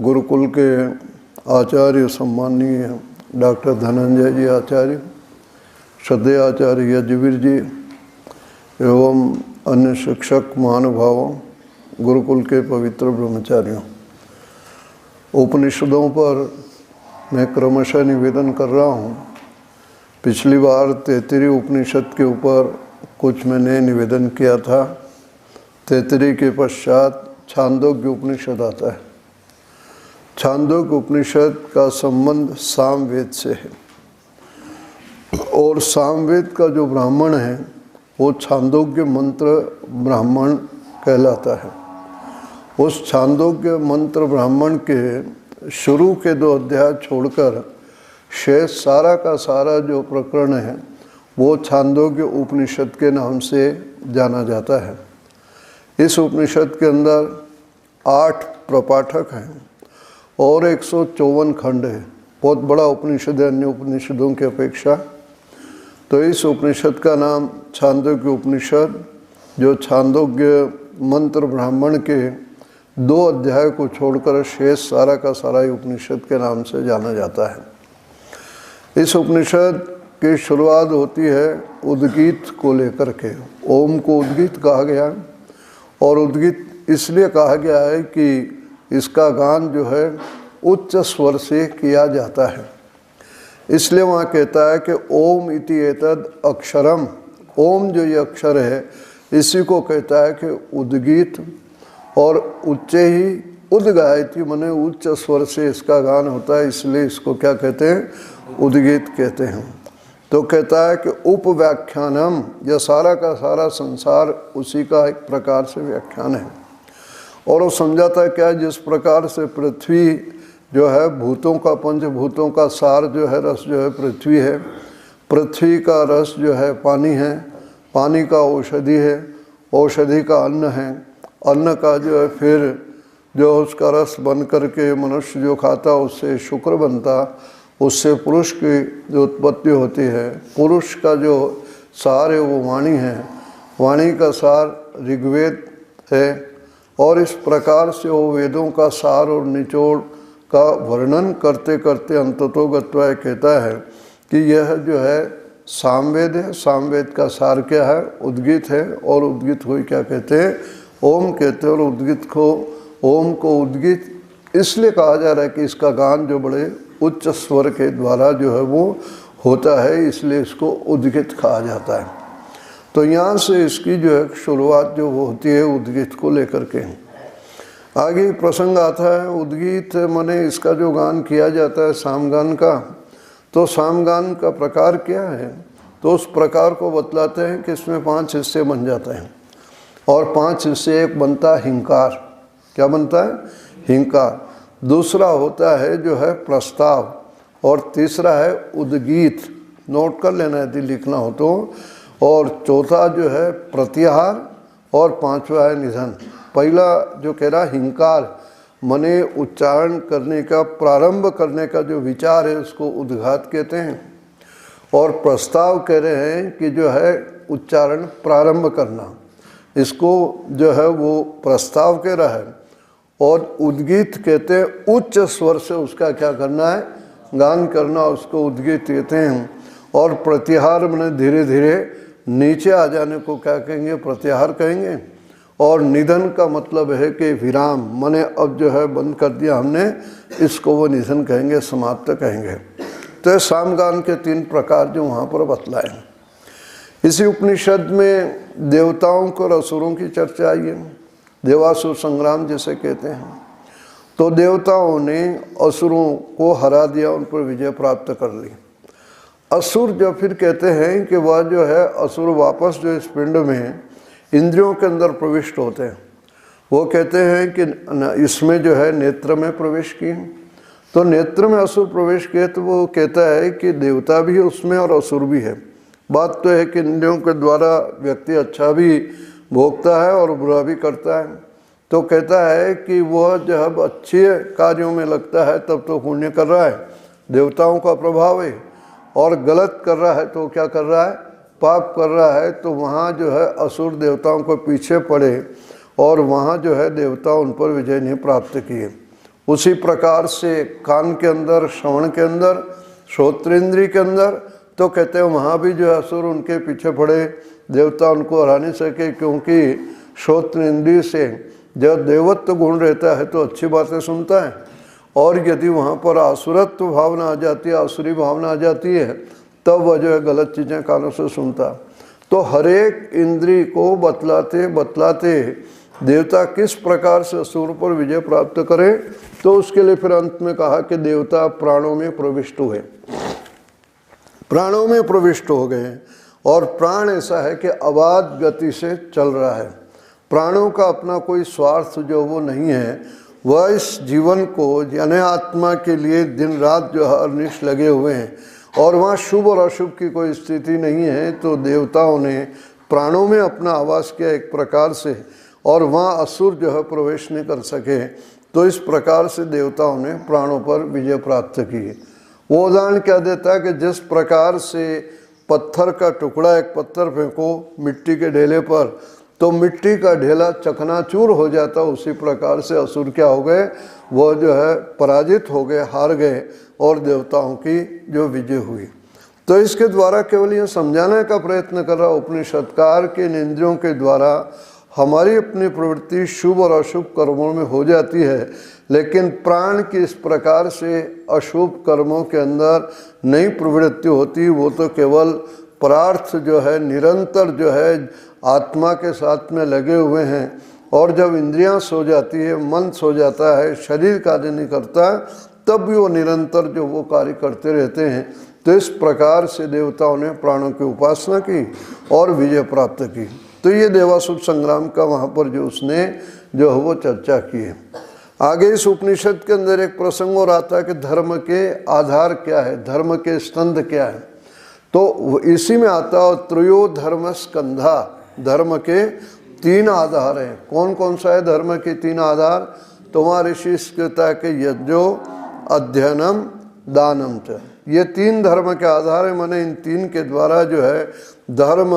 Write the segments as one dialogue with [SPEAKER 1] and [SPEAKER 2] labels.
[SPEAKER 1] गुरुकुल के आचार्य सम्माननीय डॉक्टर धनंजय जी आचार्य, श्रद्धेय आचार्य यज्ञवीर जी एवं अन्य शिक्षक महानुभावों, गुरुकुल के पवित्र ब्रह्मचारियों, उपनिषदों पर मैं क्रमशः निवेदन कर रहा हूँ। पिछली बार 33 उपनिषद के ऊपर कुछ मैंने निवेदन किया था। 33 के पश्चात छांदोग्य उपनिषद आता है। छांदोग्य उपनिषद का संबंध सामवेद से है और सामवेद का जो ब्राह्मण है वो छांदोग्य मंत्र ब्राह्मण कहलाता है। उस छांदोग्य मंत्र ब्राह्मण के शुरू के 2 अध्याय छोड़कर शेष सारा का सारा जो प्रकरण है वो छांदोग्य उपनिषद के नाम से जाना जाता है। इस उपनिषद के अंदर 8 प्रपाठक हैं और 154 खंड है। बहुत बड़ा उपनिषद है अन्य उपनिषदों की अपेक्षा। तो इस उपनिषद का नाम छांदोग्य उपनिषद, जो छांदोग्य मंत्र ब्राह्मण के 2 अध्याय को छोड़कर शेष सारा का सारा उपनिषद के नाम से जाना जाता है। इस उपनिषद की शुरुआत होती है उद्गीत को लेकर के। ओम को उद्गीत कहा गया और उद्गीत इसलिए कहा गया है कि इसका गान जो है उच्च स्वर से किया जाता है। इसलिए वहाँ कहता है कि ओम इति एतद अक्षरम, ओम जो ये अक्षर है इसी को कहता है कि उद्गीत, और उच्च ही उद्गायति मने उच्च स्वर से इसका गान होता है, इसलिए इसको क्या कहते हैं, उद्गीत कहते हैं। तो कहता है कि उपव्याख्यानम, यह सारा का सारा संसार उसी का एक प्रकार से व्याख्यान है। और वो समझाता है क्या, जिस प्रकार से पृथ्वी जो है भूतों का, पंचभूतों का सार जो है, रस जो है पृथ्वी है, पृथ्वी का रस जो है पानी है, पानी का औषधि है, औषधि का अन्न है, अन्न का जो है फिर जो उसका रस बन करके मनुष्य जो खाता उससे शुक्र बनता, उससे पुरुष की जो उत्पत्ति होती है, पुरुष का जो सार है वो वाणी है, वाणी का सार ऋग्वेद है। और इस प्रकार से वो वेदों का सार और निचोड़ का वर्णन करते करते अंततो गत्वा कहता है कि यह जो है सामवेद है। सामवेद का सार क्या है, उद्गीत है। और उद्गीत को क्या कहते हैं, ओम कहते हैं। और उद्गीत को, ओम को उद्गीत इसलिए कहा जा रहा है कि इसका गान जो बड़े उच्च स्वर के द्वारा जो है वो होता है, इसलिए इसको उद्गीत कहा जाता है। तो यहाँ से इसकी जो है शुरुआत जो होती है उद्गीत को लेकर के। आगे प्रसंग आता है उद्गीत माने इसका जो गान किया जाता है सामगान का। तो सामगान का प्रकार क्या है, तो उस प्रकार को बतलाते हैं कि इसमें 5 हिस्से बन जाते हैं और 5 हिस्से एक बनता है हिंकार। क्या बनता है, हिंकार। दूसरा होता है जो है प्रस्ताव, और तीसरा है उद्गीत, नोट कर लेना यदि लिखना हो तो। और चौथा जो है प्रत्याहार, और 5वां है निधन। पहला जो कह रहा हिंकार मने उच्चारण करने का, प्रारंभ करने का जो विचार है उसको उद्घात कहते हैं। और प्रस्ताव कह रहे हैं कि जो है उच्चारण प्रारंभ करना, इसको जो है वो प्रस्ताव कह रहा है। और उद्गीत कहते हैं उच्च स्वर से उसका क्या करना है, गान करना, उसको उद्गीत कहते हैं। और प्रत्याहार मने धीरे धीरे नीचे आ जाने को क्या कहेंगे, प्रत्याहार कहेंगे। और निधन का मतलब है कि विराम, माने अब जो है बंद कर दिया हमने, इसको वो निधन कहेंगे, समाप्त कहेंगे। तो सामगान के 3 प्रकार जो वहाँ पर बतलाए। इसी उपनिषद में देवताओं को और असुरों की चर्चा आई है, देवासुर संग्राम जिसे कहते हैं। तो देवताओं ने असुरों को हरा दिया, उन पर विजय प्राप्त कर ली। असुर जो फिर कहते हैं कि वह जो है असुर वापस जो इस पिंड में इंद्रियों के अंदर प्रविष्ट होते हैं। वो कहते हैं कि इसमें जो है नेत्र में प्रवेश किए, तो नेत्र में असुर प्रवेश किए। तो वो कहता है कि देवता भी है उसमें और असुर भी है। बात तो है कि इंद्रियों के द्वारा व्यक्ति अच्छा भी भोगता है और बुरा भी करता है। तो कहता है कि वह जब अच्छे कार्यों में लगता है तब तो पुण्य कर रहा है, देवताओं का प्रभाव है, और गलत कर रहा है तो क्या कर रहा है, पाप कर रहा है। तो वहाँ जो है असुर देवताओं को पीछे पड़े और वहाँ जो है देवता उन पर विजय नहीं प्राप्त किए। उसी प्रकार से कान के अंदर, श्रवण के अंदर, श्रोत्रेंद्रिय के अंदर, तो कहते हैं वहाँ भी जो असुर उनके पीछे पड़े, देवता उनको हरा नहीं सके, क्योंकि श्रोत्रेंद्रिय से जब देवत्व गुण रहता है तो अच्छी बातें सुनता है, और यदि वहाँ पर आसुरत्व भावना आ जाती है, आसुरी भावना आ जाती है, तब वह जो है गलत चीज़ें कानों से सुनता। तो हर एक इंद्रिय को बतलाते बतलाते देवता किस प्रकार से असुर पर विजय प्राप्त करे, तो उसके लिए फिर अंत में कहा कि देवता प्राणों में प्रविष्ट हुए, प्राणों में प्रविष्ट हो गए। और प्राण ऐसा है कि अबाध गति से चल रहा है, प्राणों का अपना कोई स्वार्थ जो वो नहीं है, वह इस जीवन को यानी आत्मा के लिए दिन रात जो है अनिष्ट लगे हुए हैं, और वहाँ शुभ और अशुभ की कोई स्थिति नहीं है। तो देवताओं ने प्राणों में अपना आवास किया एक प्रकार से, और वहाँ असुर जो है प्रवेश नहीं कर सके। तो इस प्रकार से देवताओं ने प्राणों पर विजय प्राप्त की। वो उदाहरण क्या देता है कि जिस प्रकार से पत्थर का टुकड़ा, एक पत्थर फेंको मिट्टी के ढेले पर, तो मिट्टी का ढेला चकनाचूर हो जाता, उसी प्रकार से असुर क्या हो गए, वो जो है पराजित हो गए, हार गए, और देवताओं की जो विजय हुई। तो इसके द्वारा केवल ये समझाने का प्रयत्न कर रहा उपनिषदकार के इंद्रियों के द्वारा हमारी अपनी प्रवृत्ति शुभ और अशुभ कर्मों में हो जाती है, लेकिन प्राण की इस प्रकार से अशुभ कर्मों के अंदर नई प्रवृत्ति होती। वो तो केवल परार्थ जो है निरंतर जो है आत्मा के साथ में लगे हुए हैं, और जब इंद्रियां सो जाती है, मन सो जाता है, शरीर कार्य नहीं करता, तब भी वो निरंतर जो वो कार्य करते रहते हैं। तो इस प्रकार से देवताओं ने प्राणों की उपासना की और विजय प्राप्त की। तो ये देवासुर संग्राम का वहाँ पर जो उसने जो है वो चर्चा की है। आगे इस उपनिषद के अंदर एक प्रसंग और आता है कि धर्म के आधार क्या है, धर्म के स्तंभ क्या है। तो इसी में आता है त्रयो धर्म स्कंधा, धर्म के 3 आधार हैं। कौन कौन सा है धर्म के 3 आधार? तो वहाँ ऋषि कहता है कि यज्ञो अध्ययनम दानम च, ये 3 धर्म के आधार है। माने इन 3 के द्वारा जो है धर्म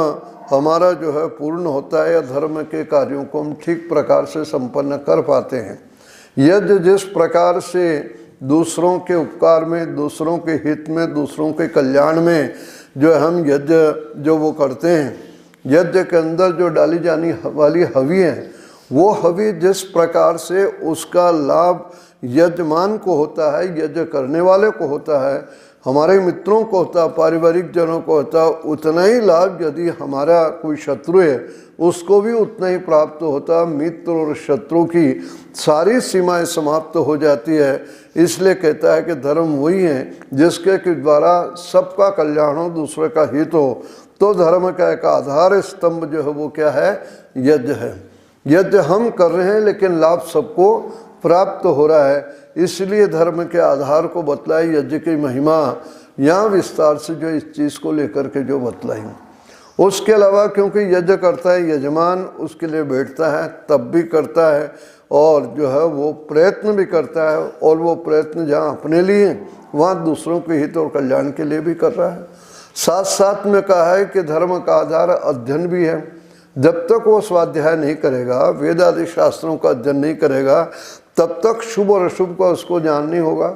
[SPEAKER 1] हमारा जो है पूर्ण होता है, या धर्म के कार्यों को हम ठीक प्रकार से संपन्न कर पाते हैं। यज्ञ जिस प्रकार से दूसरों के उपकार में, दूसरों के हित में, दूसरों के कल्याण में जो हम यज्ञ जो वो करते हैं, यज्ञ के अंदर जो डाली जाने वाली हवि है, वो हवि जिस प्रकार से उसका लाभ यजमान को होता है, यज्ञ करने वाले को होता है, हमारे मित्रों को होता है, पारिवारिक जनों को होता है, उतना ही लाभ यदि हमारा कोई शत्रु है उसको भी उतना ही प्राप्त होता है। मित्र और शत्रु की सारी सीमाएं समाप्त हो जाती है। इसलिए कहता है कि धर्म वही है जिसके के द्वारा सबका कल्याण हो, दूसरे का हित हो। तो धर्म का एक आधार स्तंभ जो है वो क्या है? यज्ञ है। यज्ञ हम कर रहे हैं लेकिन लाभ सबको प्राप्त हो रहा है, इसलिए धर्म के आधार को बतलाई। यज्ञ की महिमा यहाँ विस्तार से जो इस चीज़ को लेकर के जो बतलाई। उसके अलावा क्योंकि यज्ञ करता है यजमान, उसके लिए बैठता है तब भी करता है, और जो है वो प्रयत्न भी करता है, और वो प्रयत्न जहाँ अपने लिए वहाँ दूसरों के हित और कल्याण के लिए भी कर रहा है। साथ साथ में कहा है कि धर्म का आधार अध्ययन भी है। जब तक वो स्वाध्याय नहीं करेगा, वेद आदि शास्त्रों का अध्ययन नहीं करेगा, तब तक शुभ और अशुभ का उसको ज्ञान नहीं होगा।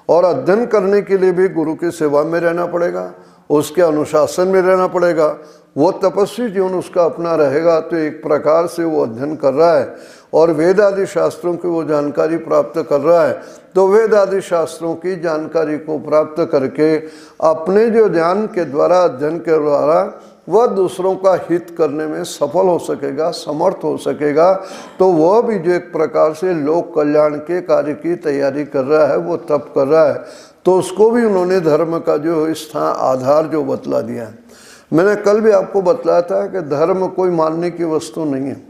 [SPEAKER 1] और अध्ययन करने के लिए भी गुरु की सेवा में रहना पड़ेगा, उसके अनुशासन में रहना पड़ेगा। वो तपस्वी जीवन उसका अपना रहेगा, तो एक प्रकार से वो अध्ययन कर रहा है और वेद आदि शास्त्रों की वो जानकारी प्राप्त कर रहा है। तो वेद आदि शास्त्रों की जानकारी को प्राप्त करके अपने जो ज्ञान के द्वारा, अध्ययन के द्वारा वह दूसरों का हित करने में सफल हो सकेगा, समर्थ हो सकेगा। तो वह भी जो एक प्रकार से लोक कल्याण के कार्य की तैयारी कर रहा है, वो तप कर रहा है। तो उसको भी उन्होंने धर्म का जो स्थान आधार जो बतला दिया है। मैंने कल भी आपको बतलाया था कि धर्म कोई मानने की वस्तु नहीं है।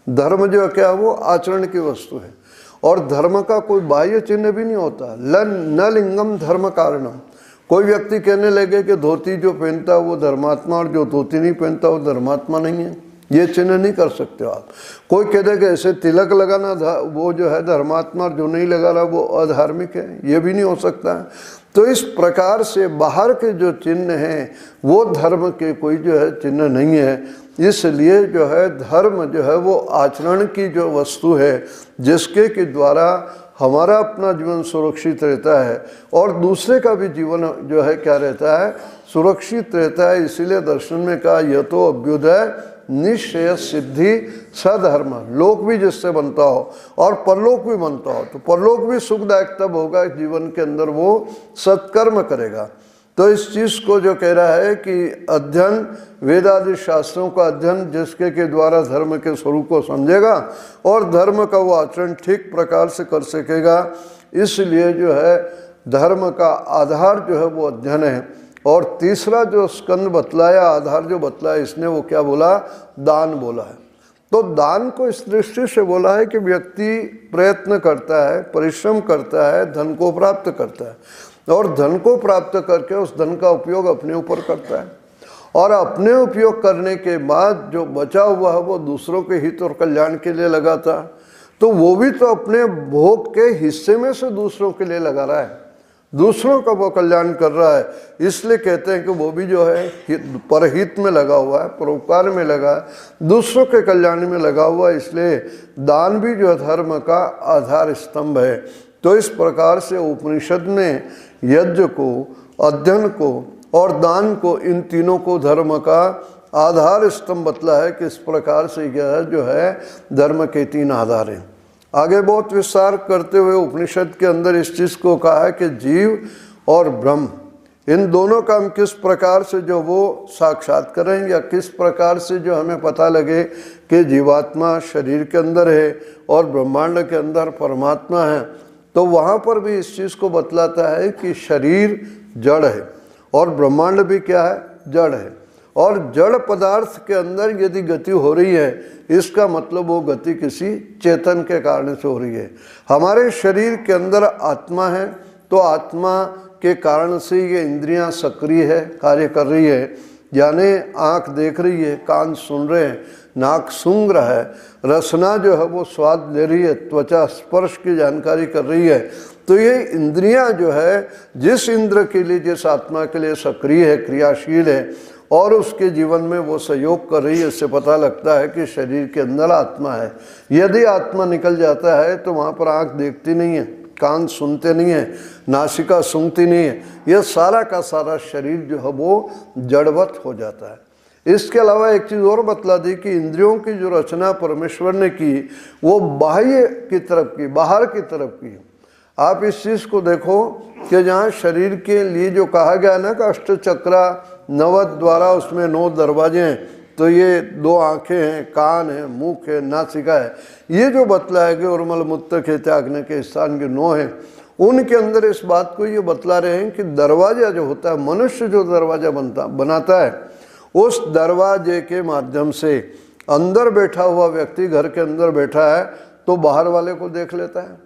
[SPEAKER 1] धर्म जो क्या है वो आचरण की वस्तु है, और धर्म का कोई बाह्य चिन्ह भी नहीं होता। न लिंगम धर्म कारणम। कोई व्यक्ति कहने लगे कि धोती जो पहनता है वो धर्मात्मा, और जो धोती नहीं पहनता वो धर्मात्मा नहीं है, ये चिन्ह नहीं कर सकते आप। कोई कह दे कि ऐसे तिलक लगाना वो जो है धर्मात्मा, और जो नहीं लगा रहा वो अधार्मिक है, ये भी नहीं हो सकता है। तो इस प्रकार से बाहर के जो चिन्ह हैं वो धर्म के कोई जो है चिन्ह नहीं है। इसलिए जो है धर्म जो है वो आचरण की जो वस्तु है, जिसके के द्वारा हमारा अपना जीवन सुरक्षित रहता है और दूसरे का भी जीवन जो है क्या रहता है, सुरक्षित रहता है। इसीलिए दर्शन में कहा यह तो अभ्युदय निश्चय सिद्धि सधर्म, लोक भी जिससे बनता हो और परलोक भी बनता हो, तो परलोक भी सुखदायक तब होगा जीवन के अंदर वो सत्कर्म करेगा। तो इस चीज़ को जो कह रहा है कि अध्ययन, वेद आदि शास्त्रों का अध्ययन जिसके के द्वारा धर्म के स्वरूप को समझेगा और धर्म का वो आचरण ठीक प्रकार से कर सकेगा। इसलिए जो है धर्म का आधार जो है वो अध्ययन है। और तीसरा जो स्कंद बतलाया, आधार जो बतलाया इसने, वो क्या बोला, दान बोला है। तो दान को इस दृष्टि से बोला है कि व्यक्ति प्रयत्न करता है, परिश्रम करता है, धन को प्राप्त करता है और धन को प्राप्त करके उस धन का उपयोग अपने ऊपर करता है और अपने उपयोग करने के बाद जो बचा हुआ है वो दूसरों के हित और कल्याण के लिए लगाता है। तो वो भी तो अपने भोग के हिस्से में से दूसरों के लिए लगा रहा है, दूसरों का वो कल्याण कर रहा है। इसलिए कहते हैं कि वो भी जो है परहित में लगा हुआ है, परोपकार में लगा है, दूसरों के कल्याण में लगा हुआ है। इसलिए दान भी जो है धर्म का आधार स्तंभ है। तो इस प्रकार से उपनिषद ने यज्ञ को, अध्ययन को और दान को, इन तीनों को धर्म का आधार स्तंभ बतला है कि इस प्रकार से यह जो है धर्म के तीन आधार हैं। आगे बहुत विस्तार करते हुए उपनिषद के अंदर इस चीज़ को कहा है कि जीव और ब्रह्म, इन दोनों का हम किस प्रकार से जो वो साक्षात करें या किस प्रकार से जो हमें पता लगे कि जीवात्मा शरीर के अंदर है और ब्रह्मांड के अंदर परमात्मा है। तो वहाँ पर भी इस चीज़ को बतलाता है कि शरीर जड़ है और ब्रह्मांड भी क्या है, जड़ है। और जड़ पदार्थ के अंदर यदि गति हो रही है, इसका मतलब वो गति किसी चेतन के कारण से हो रही है। हमारे शरीर के अंदर आत्मा है, तो आत्मा के कारण से ये इंद्रियां सक्रिय है, कार्य कर रही है। यानी आँख देख रही है, कान सुन रहे हैं, नाक सूंघ रहा है, रसना जो है वो स्वाद ले रही है, त्वचा स्पर्श की जानकारी कर रही है। तो ये इंद्रियां जो है जिस इंद्र के लिए, जिस आत्मा के लिए सक्रिय है, क्रियाशील है और उसके जीवन में वो सहयोग कर रही है, इससे पता लगता है कि शरीर के अंदर आत्मा है। यदि आत्मा निकल जाता है तो वहाँ पर आँख देखती नहीं है, कान सुनते नहीं है, नासिका सूंघती नहीं है, यह सारा का सारा शरीर जो है वो जड़वत हो जाता है। इसके अलावा एक चीज़ और बतला दी कि इंद्रियों की जो रचना परमेश्वर ने की वो बाह्य की तरफ की, बाहर की तरफ की। आप इस चीज़ को देखो कि जहाँ शरीर के लिए जो कहा गया ना कि अष्टचक्रा नवद द्वारा, उसमें 9 दरवाजे हैं, तो ये 2 आँखें हैं, कान है, मुख है, नासिका है, ये जो बतलाया गया और मलमूत्र के त्यागने के स्थान के 9 हैं, उनके अंदर इस बात को ये बतला रहे हैं कि दरवाजा जो होता है, मनुष्य जो दरवाजा बनाता है, उस दरवाजे के माध्यम से अंदर बैठा हुआ व्यक्ति घर के अंदर बैठा है तो बाहर वाले को देख लेता है,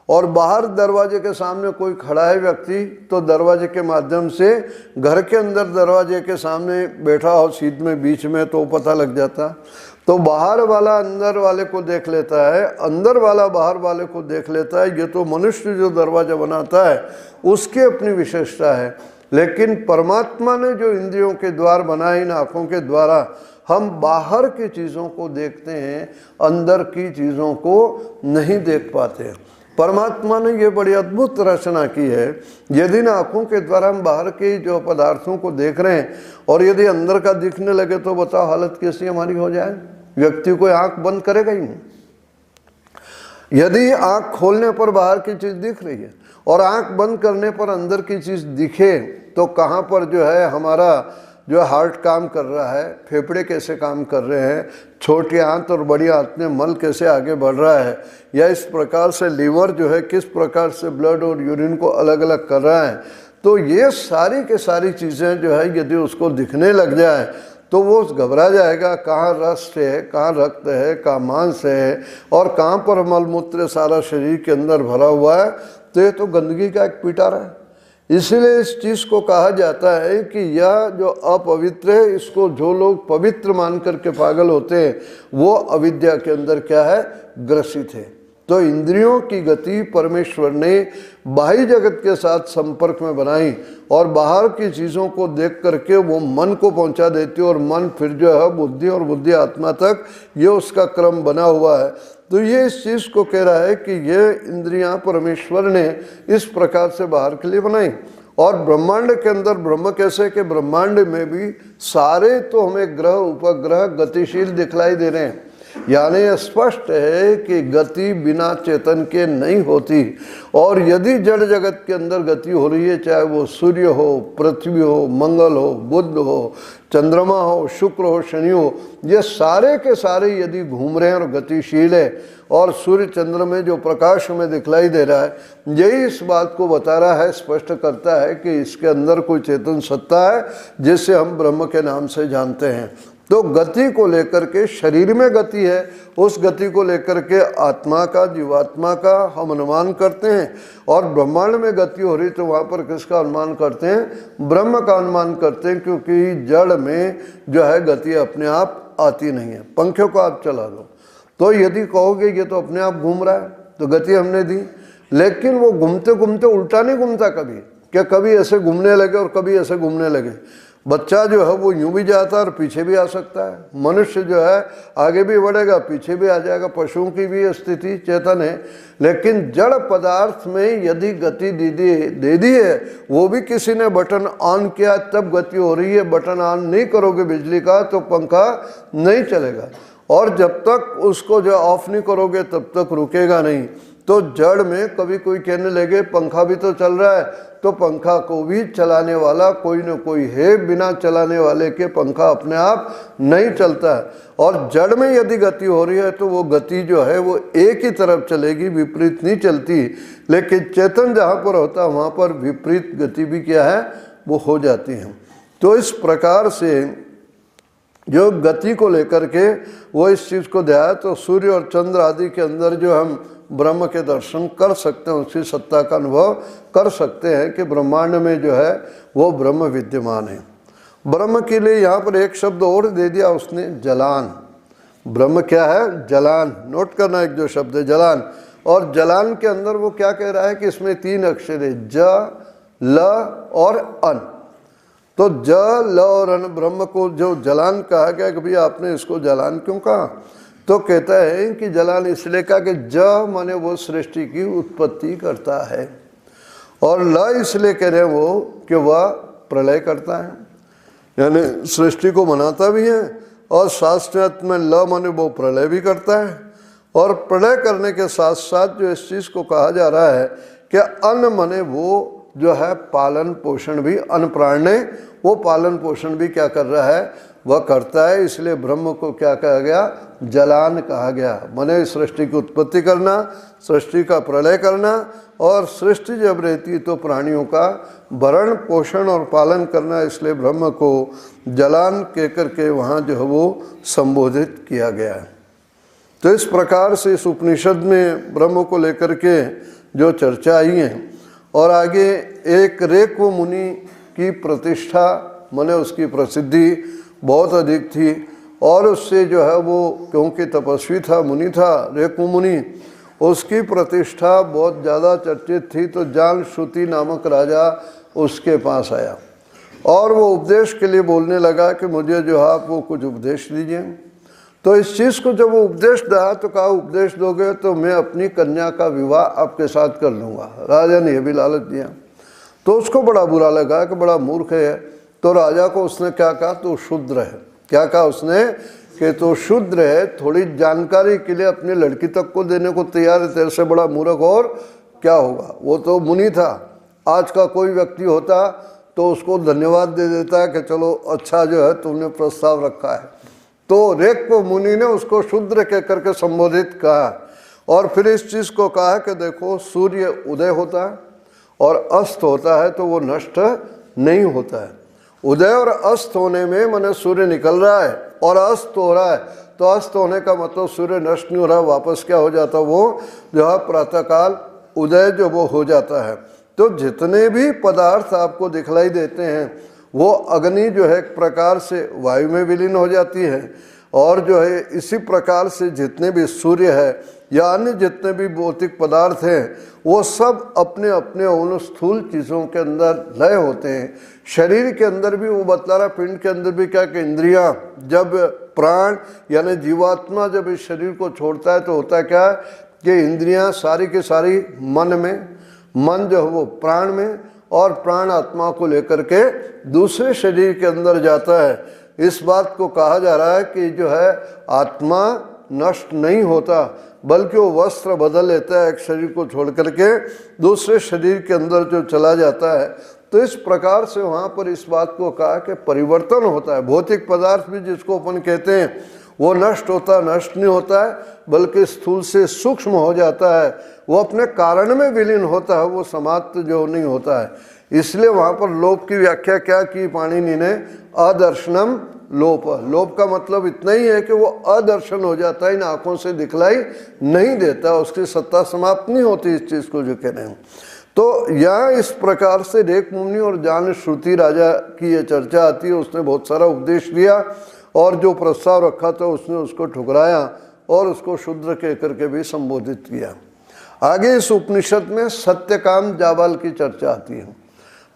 [SPEAKER 1] और बाहर दरवाजे के सामने कोई खड़ा है व्यक्ति तो दरवाजे के माध्यम से घर के अंदर दरवाजे के सामने बैठा हो सीध में बीच में तो पता लग जाता। तो बाहर वाला अंदर वाले को देख लेता है, अंदर वाला बाहर वाले को देख लेता है। ये तो मनुष्य जो दरवाजा बनाता है उसकी अपनी विशेषता है। लेकिन परमात्मा ने जो इंद्रियों के द्वार बनाए, इन आँखों के द्वारा हम बाहर की चीज़ों को देखते हैं, अंदर की चीज़ों को नहीं देख पाते हैं। परमात्मा ने ये बड़ी अद्भुत रचना की है। यदि इन आँखों के द्वारा हम बाहर के जो पदार्थों को देख रहे हैं और यदि अंदर का दिखने लगे तो बताओ हालत कैसी हमारी हो जाए। व्यक्ति कोई आँख बंद करेगा ही नहीं। यदि आँख खोलने पर बाहर की चीज़ दिख रही है और आँख बंद करने पर अंदर की चीज़ दिखे तो कहाँ पर जो है हमारा जो हार्ट काम कर रहा है, फेफड़े कैसे काम कर रहे हैं, छोटी आंत और बड़ी आंत में मल कैसे आगे बढ़ रहा है, या इस प्रकार से लीवर जो है किस प्रकार से ब्लड और यूरिन को अलग अलग कर रहा है। तो ये सारी के सारी चीज़ें जो है यदि उसको दिखने लग जाए तो वो घबरा जाएगा, कहाँ रस है, कहाँ रक्त है, कहाँ मांस है और कहाँ पर मलमूत्र सारा शरीर के अंदर भरा हुआ है। तो ये तो गंदगी का एक पिटारा है। इसीलिए इस चीज़ को कहा जाता है कि यह जो अपवित्र है, इसको जो लोग पवित्र मान करके पागल होते हैं वो अविद्या के अंदर क्या है, ग्रसित है। तो इंद्रियों की गति परमेश्वर ने बाह्य जगत के साथ संपर्क में बनाई और बाहर की चीज़ों को देख करके वो मन को पहुंचा देती है और मन फिर जो है बुद्धि और बुद्धि आत्मा तक ये उसका क्रम बना हुआ है। तो ये इस चीज़ को कह रहा है कि ये इंद्रियां परमेश्वर ने इस प्रकार से बाहर के लिए बनाई। और ब्रह्मांड के अंदर ब्रह्म कैसे कि ब्रह्मांड में भी सारे तो हमें ग्रह उपग्रह गतिशील दिखलाई दे रहे हैं, यानी स्पष्ट है कि गति बिना चेतन के नहीं होती। और यदि जड़ जगत के अंदर गति हो रही है, चाहे वो सूर्य हो, पृथ्वी हो, मंगल हो, बुध हो, चंद्रमा हो, शुक्र हो, शनि हो, ये सारे के सारे यदि घूम रहे हैं और गतिशील है, और सूर्य चंद्र में जो प्रकाश हमें दिखलाई दे रहा है, यही इस बात को बता रहा है, स्पष्ट करता है कि इसके अंदर कोई चेतन सत्ता है जिसे हम ब्रह्म के नाम से जानते हैं। तो गति को लेकर के शरीर में गति है, उस गति को लेकर के आत्मा का, जीवात्मा का हम अनुमान करते हैं। और ब्रह्मांड में गति हो रही तो वहाँ पर किसका अनुमान करते हैं? ब्रह्म का अनुमान करते हैं, क्योंकि जड़ में जो है गति अपने आप आती नहीं है। पंखे को आप चला लो तो यदि कहोगे ये तो अपने आप घूम रहा है तो गति हमने दी, लेकिन वो घूमते घूमते उल्टा नहीं घूमता कभी, क्या कभी ऐसे घूमने लगे और कभी ऐसे घूमने लगे। बच्चा जो है वो यूं भी जाता है और पीछे भी आ सकता है, मनुष्य जो है आगे भी बढ़ेगा पीछे भी आ जाएगा, पशुओं की भी स्थिति चेतन है। लेकिन जड़ पदार्थ में यदि गति दे दी है, वो भी किसी ने बटन ऑन किया तब गति हो रही है। बटन ऑन नहीं करोगे बिजली का तो पंखा नहीं चलेगा, और जब तक उसको जो ऑफ नहीं करोगे तब तक रुकेगा नहीं। तो जड़ में कभी कोई कहने लगे पंखा भी तो चल रहा है, तो पंखा को भी चलाने वाला कोई न कोई है, बिना चलाने वाले के पंखा अपने आप नहीं चलता है। और जड़ में यदि गति हो रही है तो वो गति जो है वो एक ही तरफ चलेगी, विपरीत नहीं चलती। लेकिन चेतन जहाँ पर होता है वहाँ पर विपरीत गति भी क्या है वो हो जाती है। तो इस प्रकार से जो गति को लेकर के वो इस चीज़ को दिया है। तो सूर्य और चंद्र आदि के अंदर जो हम ब्रह्म के दर्शन कर सकते हैं, उसकी सत्ता का अनुभव कर सकते हैं कि ब्रह्मांड में जो है वो ब्रह्म विद्यमान है। ब्रह्म के लिए यहाँ पर एक शब्द और दे दिया उसने, जलान। ब्रह्म क्या है? जलान। नोट करना एक जो शब्द है जलान। और जलान के अंदर वो क्या कह रहा है कि इसमें 3 अक्षर है, ज, ल और अन। तो ज, ल और अन ब्रह्म को जो जलान कहा गया कि भैया आपने इसको जलान क्यों कहा? तो कहता है कि जलान इसलिए कहा कि ज माने वो सृष्टि की उत्पत्ति करता है, और ल इसलिए कह रहे हैं वो कि वह प्रलय करता है, यानी सृष्टि को बनाता भी है, और शास्त्रार्थ में ल माने वो प्रलय भी करता है। और प्रलय करने के साथ साथ जो इस चीज़ को कहा जा रहा है कि अन्न माने वो जो है पालन पोषण भी, अन्न प्राण वो पालन पोषण भी क्या कर रहा है? वह करता है। इसलिए ब्रह्म को क्या कहा गया? जलान कहा गया। माने सृष्टि की उत्पत्ति करना, सृष्टि का प्रलय करना, और सृष्टि जब रहती तो प्राणियों का भरण पोषण और पालन करना। इसलिए ब्रह्म को जलान कह करके वहाँ जो है वो संबोधित किया गया है। तो इस प्रकार से इस उपनिषद में ब्रह्म को लेकर के जो चर्चा आई है। और आगे एक रेक्व मुनि की प्रतिष्ठा, माने उसकी प्रसिद्धि बहुत अधिक थी, और उससे जो है वो क्योंकि तपस्वी था, मुनि था, रेक्व मुनि, उसकी प्रतिष्ठा बहुत ज़्यादा चर्चित थी। तो जालश्रुति नामक राजा उसके पास आया और वो उपदेश के लिए बोलने लगा कि मुझे जो है आप वो कुछ उपदेश दीजिए। तो इस चीज़ को जब वो उपदेश दिया तो कहा उपदेश दोगे तो मैं अपनी कन्या का विवाह आपके साथ कर लूँगा। राजा ने यह भी लालच दिया। तो उसको बड़ा बुरा लगा कि बड़ा मूर्ख है। तो राजा को उसने क्या कहा? तो शूद्र है। क्या कहा उसने? कि तो शूद्र है, थोड़ी जानकारी के लिए अपनी लड़की तक को देने को तैयार है, तेरे से बड़ा मूर्ख और क्या होगा। वो तो मुनि था। आज का कोई व्यक्ति होता तो उसको धन्यवाद दे देता है कि चलो अच्छा जो है तुमने प्रस्ताव रखा है। तो रेक्व मुनि ने उसको शूद्र कह करके संबोधित कहा। और फिर इस चीज़ को कहा कि देखो सूर्य उदय होता है और अस्त होता है तो वो नष्ट नहीं होता है। उदय और अस्त होने में माने सूर्य निकल रहा है और अस्त हो रहा है, तो अस्त होने का मतलब सूर्य नष्ट नहीं हो रहा, वापस क्या हो जाता, वो जो है प्रातःकाल उदय जो वो हो जाता है। तो जितने भी पदार्थ आपको दिखलाई देते हैं वो अग्नि जो है एक प्रकार से वायु में विलीन हो जाती है, और जो है इसी प्रकार से जितने भी सूर्य है या अन्य जितने भी भौतिक पदार्थ हैं वो सब अपने अपने उन स्थूल चीज़ों के अंदर लय होते हैं। शरीर के अंदर भी वो बतला रहा, पिंड के अंदर भी क्या कि इंद्रियां जब प्राण यानी जीवात्मा जब इस शरीर को छोड़ता है तो होता है क्या कि इंद्रियां सारी की सारी मन में, मन जो है वो प्राण में और प्राण आत्मा को लेकर के दूसरे शरीर के अंदर जाता है। इस बात को कहा जा रहा है कि जो है आत्मा नष्ट नहीं होता बल्कि वो वस्त्र बदल लेता है, एक शरीर को छोड़ करके दूसरे शरीर के अंदर जो चला जाता है। तो इस प्रकार से वहाँ पर इस बात को कहा कि परिवर्तन होता है। भौतिक पदार्थ भी जिसको अपन कहते हैं वो नष्ट होता, नष्ट नहीं होता है बल्कि स्थूल से सूक्ष्म हो जाता है, वो अपने कारण में विलीन होता है, वो समाप्त जो नहीं होता है। इसलिए वहाँ पर लोप की व्याख्या क्या की पाणिनि ने, अदर्शनम लोप। लोप का मतलब इतना ही है कि वो अदर्शन हो जाता है, इन आंखों से दिखलाई नहीं देता, उसकी सत्ता समाप्त नहीं होती इस चीज़ को जो कह रहे हैं। तो यहाँ इस प्रकार से रेक मुनि और जान श्रुति राजा की ये चर्चा आती है। उसने बहुत सारा उपदेश दिया और जो प्रस्ताव रखा था उसने उसको ठुकराया और उसको शूद्र कह करके भी संबोधित किया। आगे इस उपनिषद में सत्यकाम जाबाल की चर्चा आती है।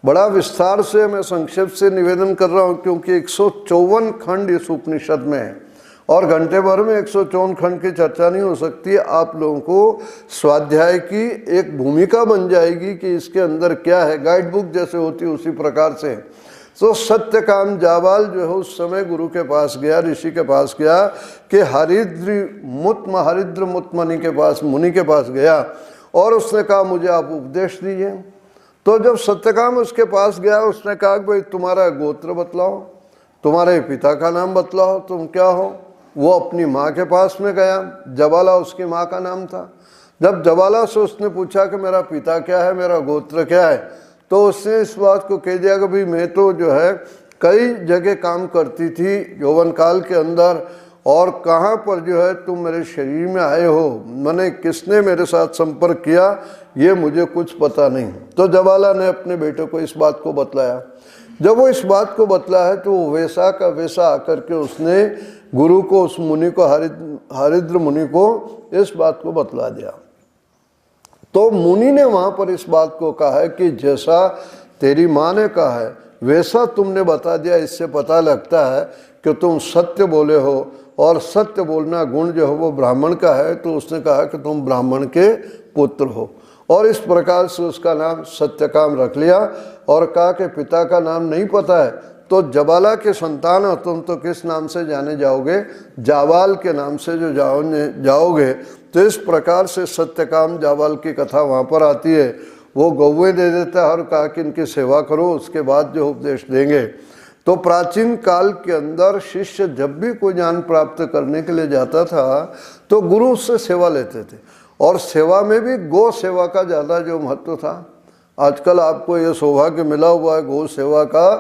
[SPEAKER 1] बड़ा विस्तार से मैं संक्षेप से निवेदन कर रहा हूँ क्योंकि 154 खंड इस उपनिषद में है और घंटे भर में 154 खंड की चर्चा नहीं हो सकती। आप लोगों को स्वाध्याय की एक भूमिका बन जाएगी कि इसके अंदर क्या है, गाइड बुक जैसे होती है उसी प्रकार से। तो सत्यकाम जाबाल जो है उस समय गुरु के पास गया, ऋषि के पास गया कि हरिद्र मुत मुनि के पास गया और उसने कहा मुझे आप उपदेश दीजिए। तो जब सत्यकाम उसके पास गया उसने कहा कि भाई तुम्हारा गोत्र बतलाओ, तुम्हारे पिता का नाम बतलाओ, तुम क्या हो। वो अपनी माँ के पास में गया, जबाला उसकी माँ का नाम था। जब जबाला से उसने पूछा कि मेरा पिता क्या है, मेरा गोत्र क्या है, तो उसने इस बात को कह दिया कि भाई मैं तो जो है कई जगह काम करती थी यौवन काल के अंदर और कहाँ पर जो है तुम मेरे शरीर में आए हो, मैंने किसने मेरे साथ संपर्क किया ये मुझे कुछ पता नहीं। तो जबाला ने अपने बेटे को इस बात को बतलाया। जब वो इस बात को बतला है तो वो वैसा का वैसा आकर के उसने गुरु को, उस मुनि को, हरिद्र मुनि को इस बात को बतला दिया। तो मुनि ने वहाँ पर इस बात को कहा है कि जैसा तेरी माँ ने कहा है वैसा तुमने बता दिया, इससे पता लगता है कि तुम सत्य बोले हो और सत्य बोलना गुण जो है वो ब्राह्मण का है। तो उसने कहा कि तुम ब्राह्मण के पुत्र हो और इस प्रकार से उसका नाम सत्यकाम रख लिया और कहा कि पिता का नाम नहीं पता है तो जबाला के संतान हो तुम तो किस नाम से जाने जाओगे, जाबाल के नाम से जो जाओगे। तो इस प्रकार से सत्यकाम जाबाल की कथा वहाँ पर आती है। वो गौवें दे देता है और कहा कि इनकी सेवा करो, उसके बाद जो उपदेश देंगे। तो प्राचीन काल के अंदर शिष्य जब भी कोई ज्ञान प्राप्त करने के लिए जाता था तो गुरु उससे सेवा लेते थे और सेवा में भी गौ सेवा का ज़्यादा जो महत्व था। आजकल आपको ये सौभाग्य मिला हुआ है गौ सेवा का,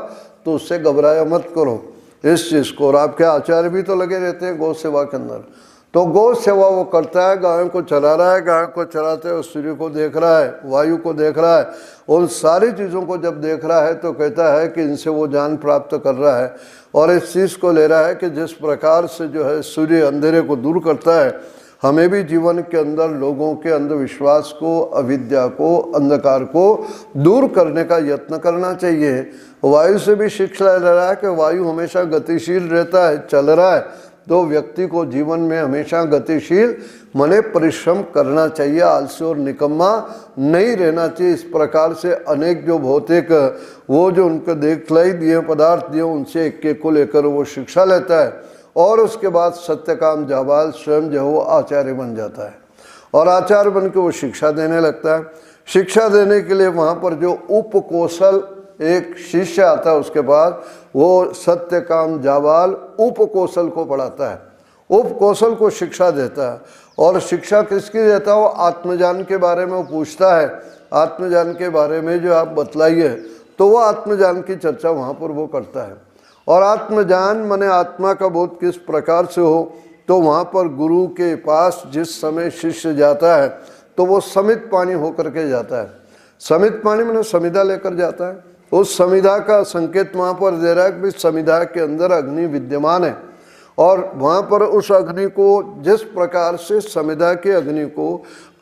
[SPEAKER 1] तो उससे घबराया मत करो इस चीज़ को। और आपके आचार्य भी तो लगे रहते हैं गौ सेवा के अंदर। तो गौ सेवा वो करता है, गायों को चरा रहा है, गायों को चराते हुए सूर्य को देख रहा है, वायु को देख रहा है, उन सारी चीज़ों को जब देख रहा है तो कहता है कि इनसे वो ज्ञान प्राप्त कर रहा है और इस चीज़ को ले रहा है कि जिस प्रकार से जो है सूर्य अंधेरे को दूर करता है, हमें भी जीवन के अंदर लोगों के अंधविश्वास को, अविद्या को, अंधकार को दूर करने का यत्न करना चाहिए। वायु से भी शिक्षा ले रहा है कि वायु हमेशा गतिशील रहता है, चल रहा है, तो व्यक्ति को जीवन में हमेशा गतिशील मने परिश्रम करना चाहिए, आलसी और निकम्मा नहीं रहना चाहिए। इस प्रकार से अनेक जो भौतिक वो जो उनको दिखलाई दिए पदार्थ दिए उनसे एक एक को लेकर वो शिक्षा लेता है और उसके बाद सत्यकाम जाबाल स्वयं जो वो आचार्य बन जाता है और आचार्य बन के वो शिक्षा देने लगता है। शिक्षा देने के लिए वहाँ पर जो उपकौशल एक शिष्य आता है उसके पास, वो सत्यकाम जाबाल उपकौशल को पढ़ाता है, उपकौशल को शिक्षा देता है। और शिक्षा किसकी देता है? वो आत्मज्ञान के बारे में वो पूछता है, आत्मज्ञान के बारे में जो आप बतलाइए, तो वो आत्मज्ञान की चर्चा वहाँ पर वो करता है। और आत्मज्ञान माने आत्मा का बोध किस प्रकार से हो, तो वहाँ पर गुरु के पास जिस समय शिष्य जाता है तो वो समित पानी होकर के जाता है। समित पानी माने समिधा लेकर जाता है। उस समिधा का संकेत वहाँ पर दे रहा है कि समिधा के अंदर अग्नि विद्यमान है और वहाँ पर उस अग्नि को जिस प्रकार से समिधा की अग्नि को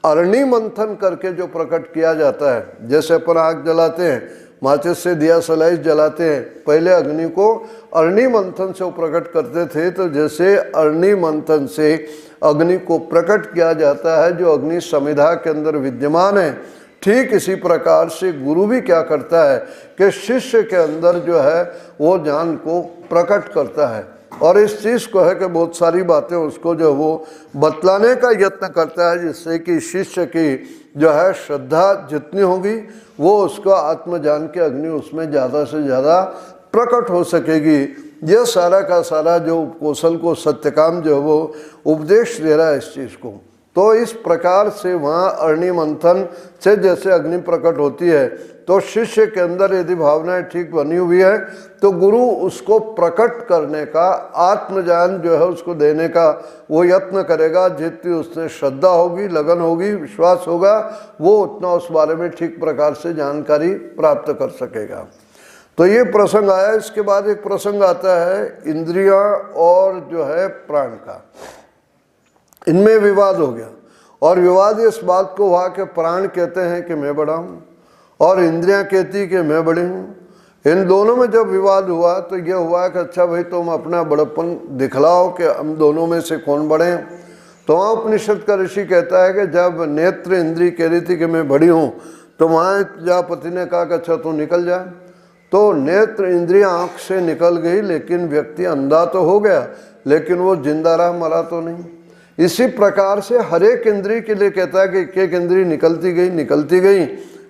[SPEAKER 1] अरणि मंथन करके जो प्रकट किया जाता है, जैसे अपन आग जलाते हैं, माचिस से दिया सलाइस जलाते हैं, पहले अग्नि को अरणि मंथन से वो प्रकट करते थे। तो जैसे अरणि मंथन से अग्नि को प्रकट किया जाता है जो अग्नि समिधा के अंदर विद्यमान है, ठीक इसी प्रकार से गुरु भी क्या करता है कि शिष्य के अंदर जो है वो ज्ञान को प्रकट करता है और इस चीज़ को है कि बहुत सारी बातें उसको जो वो बतलाने का यत्न करता है, जिससे कि शिष्य की जो है श्रद्धा जितनी होगी वो उसको आत्मज्ञान की अग्नि उसमें ज़्यादा से ज़्यादा प्रकट हो सकेगी। यह सारा का सारा जो कौशल को सत्यकाम जो वो उपदेश दे रहा है इस चीज़ को। तो इस प्रकार से वहाँ अरणि मंथन से जैसे अग्नि प्रकट होती है, तो शिष्य के अंदर यदि भावनाएं ठीक बनी हुई है तो गुरु उसको प्रकट करने का, आत्मज्ञान जो है उसको देने का वो यत्न करेगा। जितनी उससे श्रद्धा होगी, लगन होगी, विश्वास होगा, वो उतना उस बारे में ठीक प्रकार से जानकारी प्राप्त कर सकेगा। तो ये प्रसंग आया। इसके बाद एक प्रसंग आता है इंद्रियां और जो है प्राण का। इनमें विवाद हो गया और विवाद इस बात को हुआ कि प्राण कहते हैं कि मैं बड़ा हूँ और इंद्रियां कहती कि मैं बड़ी हूँ। इन दोनों में जब विवाद हुआ तो ये हुआ कि अच्छा भाई तुम अपना बड़प्पन दिखलाओ कि हम दोनों में से कौन बड़े हैं। तो वहाँ उपनिषद का ऋषि कहता है कि जब नेत्र इंद्री कह रही थी कि मैं बड़ी हूँ तो वहाँ प्रजापति ने कहा कि अच्छा तू निकल जा। तो नेत्र इंद्रियां आँख से निकल गई, लेकिन व्यक्ति अंधा तो हो गया, लेकिन वो जिंदा रहा, मरा तो नहीं। इसी प्रकार से हर एक इंद्री के लिए कहता है कि एक इंद्री निकलती गई,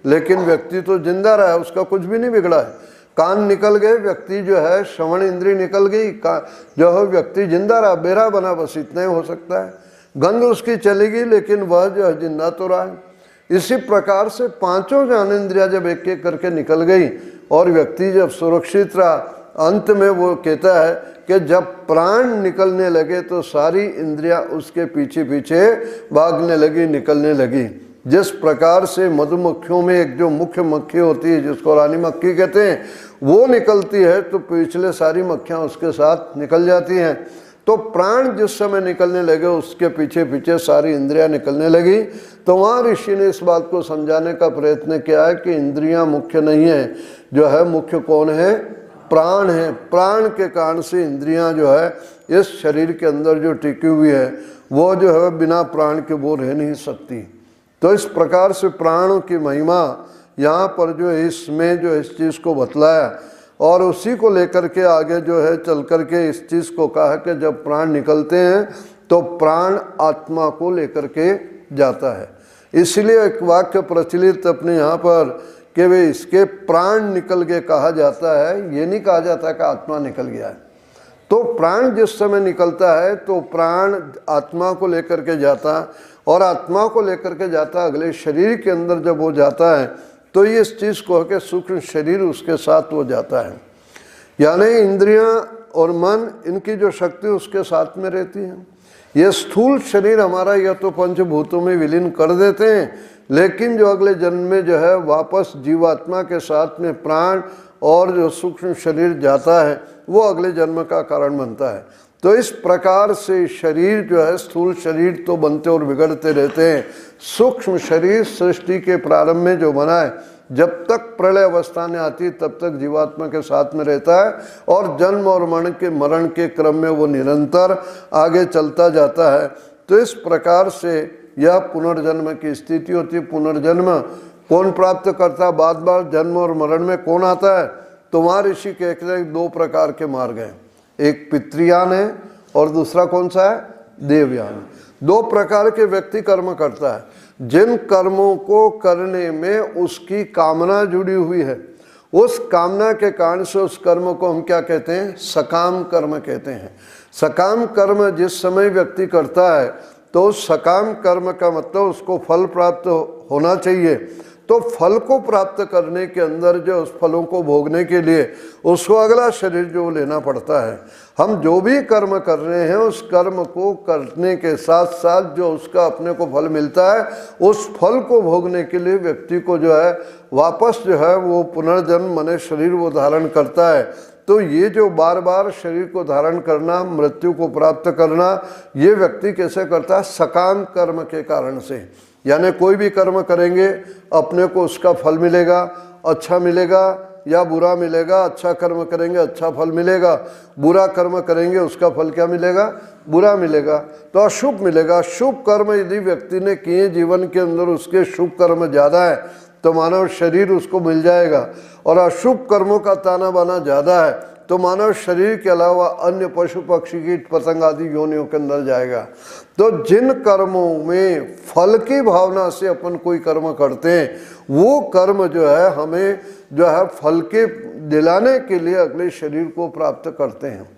[SPEAKER 1] लेकिन व्यक्ति तो जिंदा रहा है, उसका कुछ भी नहीं बिगड़ा है। कान निकल गए, व्यक्ति जो है श्रवण इंद्री निकल गई, जो है व्यक्ति जिंदा रहा, बेरा बना, बस इतना ही हो सकता है। गंध उसकी चली गई, लेकिन वह जो है जिंदा तो रहा है। इसी प्रकार से पांचों ज्ञानेंद्रियां जब एक एक करके निकल गई और व्यक्ति जब सुरक्षित रहा, अंत में वो कहता है कि जब प्राण निकलने लगे तो सारी इंद्रियां उसके पीछे पीछे भागने लगी, निकलने लगी। जिस प्रकार से मधुमक्खियों में एक जो मुख्य मक्खी होती है जिसको रानी मक्खी कहते हैं, वो निकलती है तो पिछले सारी मक्खियां उसके साथ निकल जाती हैं। तो प्राण जिस समय निकलने लगे उसके पीछे पीछे सारी इंद्रियां निकलने लगी। तो वहाँ ऋषि ने इस बात को समझाने का प्रयत्न किया है कि इंद्रियां मुख्य नहीं है, जो है मुख्य कौन है, प्राण है। प्राण के कारण से इंद्रियां जो है इस शरीर के अंदर जो टिकी हुई है वो जो है बिना प्राण के वो रह नहीं सकती। तो इस प्रकार से प्राणों की महिमा यहाँ पर जो है इसमें जो इस चीज़ को बतलाया और उसी को लेकर के आगे जो है चल कर के इस चीज़ को कहा कि जब प्राण निकलते हैं तो प्राण आत्मा को लेकर के जाता है। इसलिए एक वाक्य प्रचलित अपने यहाँ पर कि वे इसके प्राण निकल के कहा जाता है, ये नहीं कहा जाता कि आत्मा निकल गया है। तो प्राण जिस समय निकलता है तो प्राण आत्मा को लेकर के जाता और आत्मा को लेकर के जाता अगले शरीर के अंदर जब वो जाता है तो ये इस चीज़ को है कि सूक्ष्म शरीर उसके साथ वो जाता है। यानी इंद्रियां और मन इनकी जो शक्ति उसके साथ में रहती है। ये स्थूल शरीर हमारा यह तो पंचभूतों में विलीन कर देते हैं, लेकिन जो अगले जन्म में जो है वापस जीवात्मा के साथ में प्राण और जो सूक्ष्म शरीर जाता है वो अगले जन्म का कारण बनता है। तो इस प्रकार से शरीर जो है, स्थूल शरीर तो बनते और बिगड़ते रहते हैं। सूक्ष्म शरीर सृष्टि के प्रारंभ में जो बना है, जब तक प्रलय अवस्था में आती तब तक जीवात्मा के साथ में रहता है और जन्म और मरण के क्रम में वो निरंतर आगे चलता जाता है। तो इस प्रकार से यह पुनर्जन्म की स्थिति होती है। पुनर्जन्म कौन प्राप्त करता, बार बार जन्म और मरण में कौन आता है? तो वहाँ ऋषि कहते हैं दो प्रकार के मार्ग हैं, एक पितृयान है और दूसरा कौन सा है, देवयान। दो प्रकार के व्यक्ति कर्म करता है। जिन कर्मों को करने में उसकी कामना जुड़ी हुई है, उस कामना के कारण से उस कर्म को हम क्या कहते हैं, सकाम कर्म कहते हैं। सकाम कर्म जिस समय व्यक्ति करता है तो उस सकाम कर्म का मतलब उसको फल प्राप्त होना चाहिए। तो फल को प्राप्त करने के अंदर जो उस फलों को भोगने के लिए उसको अगला शरीर जो लेना पड़ता है। हम जो भी कर्म कर रहे हैं उस कर्म को करने के साथ साथ जो उसका अपने को फल मिलता है, उस फल को भोगने के लिए व्यक्ति को जो है वापस जो है वो पुनर्जन्म मने शरीर वो धारण करता है। तो ये जो बार बार शरीर को धारण करना, मृत्यु को प्राप्त करना, ये व्यक्ति कैसे करता है? सकाम कर्म के कारण से। यानी कोई भी कर्म करेंगे अपने को उसका फल मिलेगा, अच्छा मिलेगा या बुरा मिलेगा। अच्छा कर्म करेंगे अच्छा फल मिलेगा, बुरा कर्म करेंगे उसका फल क्या मिलेगा? बुरा मिलेगा। तो अशुभ मिलेगा। शुभ कर्म यदि व्यक्ति ने किए जीवन के अंदर, उसके शुभ कर्म ज़्यादा है तो मानव शरीर उसको मिल जाएगा, और अशुभ कर्मों का ताना बाना ज़्यादा है तो मानव शरीर के अलावा अन्य पशु पक्षी कीट पतंग आदि योनियों के अंदर जाएगा। तो जिन कर्मों में फल की भावना से अपन कोई कर्म करते हैं, वो कर्म जो है हमें जो है फल के दिलाने के लिए अगले शरीर को प्राप्त करते हैं।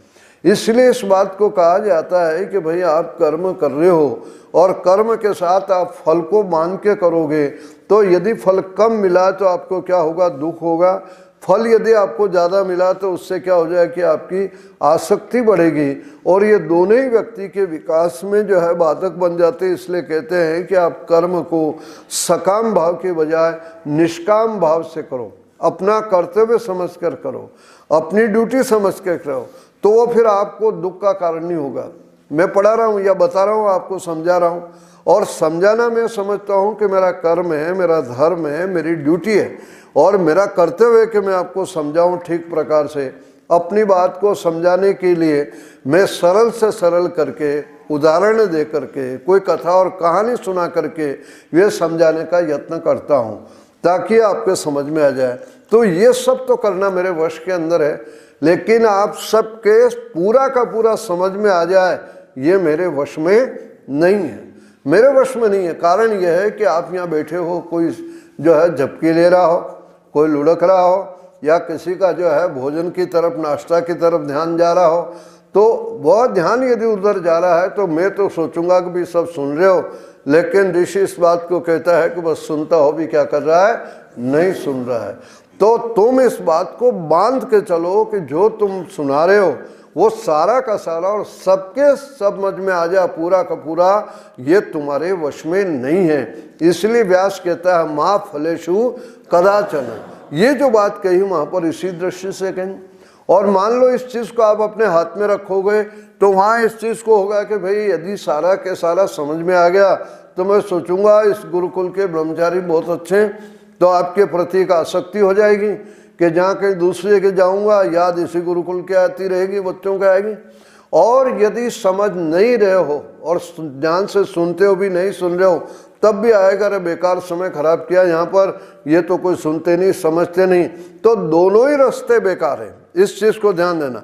[SPEAKER 1] इसलिए इस बात को कहा जाता है कि भाई आप कर्म कर रहे हो और कर्म के साथ आप फल को मान के करोगे, तो यदि फल कम मिला तो आपको क्या होगा? दुख होगा। फल यदि आपको ज़्यादा मिला तो उससे क्या हो जाए कि आपकी आसक्ति बढ़ेगी, और ये दोनों ही व्यक्ति के विकास में जो है बाधक बन जाते हैं। इसलिए कहते हैं कि आप कर्म को सकाम भाव के बजाय निष्काम भाव से करो, अपना कर्तव्य समझ कर करो, अपनी ड्यूटी समझ कर करो, तो वो फिर आपको दुख का कारण नहीं होगा। मैं पढ़ा रहा हूँ या बता रहा हूँ, आपको समझा रहा हूँ, और समझाना मैं समझता हूँ कि मेरा कर्म है, मेरा धर्म है, मेरी ड्यूटी है, और मेरा कर्तव्य है कि मैं आपको समझाऊं ठीक प्रकार से। अपनी बात को समझाने के लिए मैं सरल से सरल करके, उदाहरण दे करके, कोई कथा और कहानी सुना करके वे समझाने का यत्न करता हूं, ताकि आपके समझ में आ जाए। तो ये सब तो करना मेरे वश के अंदर है, लेकिन आप सबके पूरा का पूरा समझ में आ जाए ये मेरे वश में नहीं है, मेरे वश में नहीं है। कारण यह है कि आप यहाँ बैठे हो, कोई जो है झपकी ले रहा हो, कोई लुढ़क रहा हो, या किसी का जो है भोजन की तरफ, नाश्ता की तरफ ध्यान जा रहा हो, तो वह ध्यान यदि उधर जा रहा है तो मैं तो सोचूंगा कि भी सब सुन रहे हो, लेकिन ऋषि इस बात को कहता है कि बस सुनता हो भी क्या कर रहा है? नहीं सुन रहा है। तो तुम इस बात को बांध के चलो कि जो तुम सुना रहे हो वो सारा का सारा और सबके समझ में आ जाए पूरा का पूरा, ये तुम्हारे वश में नहीं है। इसलिए व्यास कहता है माँ फलेषु कदाचन। ये जो बात कही वहाँ पर इसी दृष्टि से कहीं, और मान लो इस चीज़ को आप अपने हाथ में रखोगे तो वहाँ इस चीज़ को होगा कि भाई यदि सारा के सारा समझ में आ गया तो मैं सोचूंगा इस गुरुकुल के ब्रह्मचारी बहुत अच्छे हैं, तो आपके प्रति एक आसक्ति हो जाएगी कि जहाँ कहीं दूसरे के जाऊंगा याद इसी गुरुकुल की आती रहेगी, बच्चों की आएगी। और यदि समझ नहीं रहे हो और ध्यान से सुनते हो भी नहीं सुन रहे हो, तब भी आएगा अरे बेकार समय खराब किया यहाँ पर, ये तो कोई सुनते नहीं समझते नहीं, तो दोनों ही रास्ते बेकार है। इस चीज़ को ध्यान देना।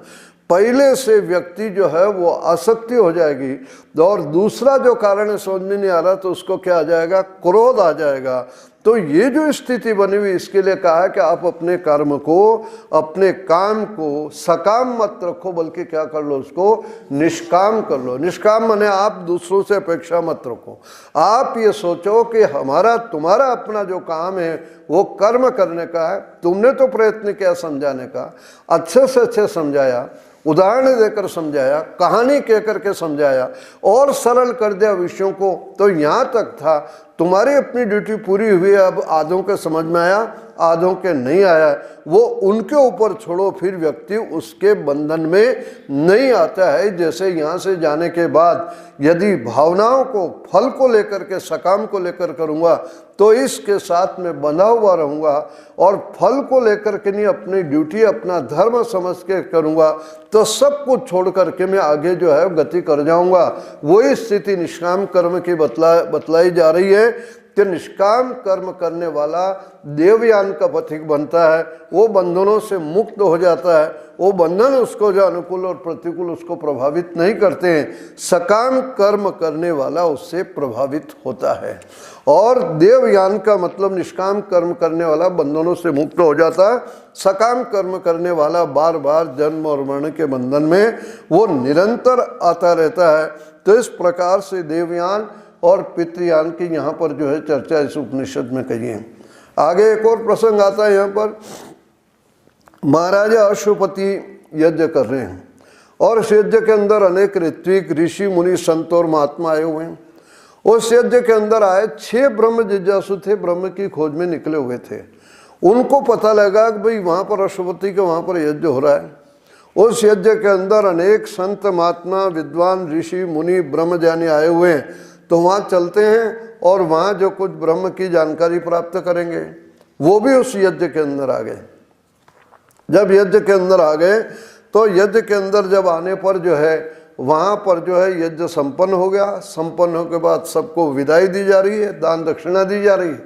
[SPEAKER 1] पहले से व्यक्ति जो है वो आसक्ति हो जाएगी, और दूसरा जो कारण है समझ में नहीं आ रहा तो उसको क्या आ जाएगा? क्रोध आ जाएगा। तो ये जो स्थिति बनी हुई, इसके लिए कहा है कि आप अपने कर्म को, अपने काम को सकाम मत रखो, बल्कि क्या कर लो? उसको निष्काम कर लो। निष्काम माने आप दूसरों से अपेक्षा मत रखो। आप ये सोचो कि हमारा तुम्हारा अपना जो काम है वो कर्म करने का है। तुमने तो प्रयत्न किया समझाने का, अच्छे से अच्छे समझाया, उदाहरण देकर समझाया, कहानी कह करके समझाया और सरल कर दिया विषयों को, तो यहाँ तक था। तुम्हारी अपनी ड्यूटी पूरी हुई। अब आधों के समझ में आया, आधों के नहीं आया, वो उनके ऊपर छोड़ो, फिर व्यक्ति उसके बंधन में नहीं आता है। जैसे यहाँ से जाने के बाद यदि भावनाओं को, फल को लेकर के, सकाम को लेकर करूँगा तो इसके साथ में बंधा हुआ रहूँगा, और फल को लेकर के नहीं, अपनी ड्यूटी, अपना धर्म समझ के करूँगा तो सब कुछ छोड़ करके मैं आगे जो है गति कर जाऊँगा। वही स्थिति निष्काम कर्म की बतलाई जा रही है कि निष्काम कर्म करने वाला देवयान का पथिक बनता है, वो बंधनों से मुक्त हो जाता है। वो बंधन उसको जो अनुकूल और प्रतिकूल उसको प्रभावित नहीं करते हैं। सकाम कर्म करने वाला उससे प्रभावित होता है। और देवयान का मतलब निष्काम कर्म करने वाला बंधनों से मुक्त हो जाता है। सकाम कर्म करने वाला बार बार जन्म और मरण के बंधन में वो निरंतर आता रहता है। तो इस प्रकार से देवयान और पितृयान की यहाँ पर जो है चर्चा इस उपनिषद में कही है। आगे एक और प्रसंग आता है। यहाँ पर महाराजा अश्वपति यज्ञ कर रहे हैं, और इस यज्ञ के अंदर अनेक ऋत्विक, ऋषि, मुनि, संत और महात्मा आए हुए हैं। उस यज्ञ के अंदर आए 6 ब्रह्म जिज्ञासु थे, ब्रह्म की खोज में निकले हुए थे। उनको पता लगा कि भाई वहाँ पर अश्वपति के वहाँ पर यज्ञ हो रहा है, उस यज्ञ के अंदर अनेक संत महात्मा विद्वान ऋषि मुनि ब्रह्मज्ञानी आए हुए हैं, तो वहाँ चलते हैं और वहाँ जो कुछ ब्रह्म की जानकारी प्राप्त करेंगे वो भी उस यज्ञ के अंदर आ गए। जब यज्ञ के अंदर आ गए तो यज्ञ के अंदर जब आने पर जो है वहाँ पर जो है यज्ञ संपन्न हो गया। संपन्न होने के बाद सबको विदाई दी जा रही है, दान दक्षिणा दी जा रही है।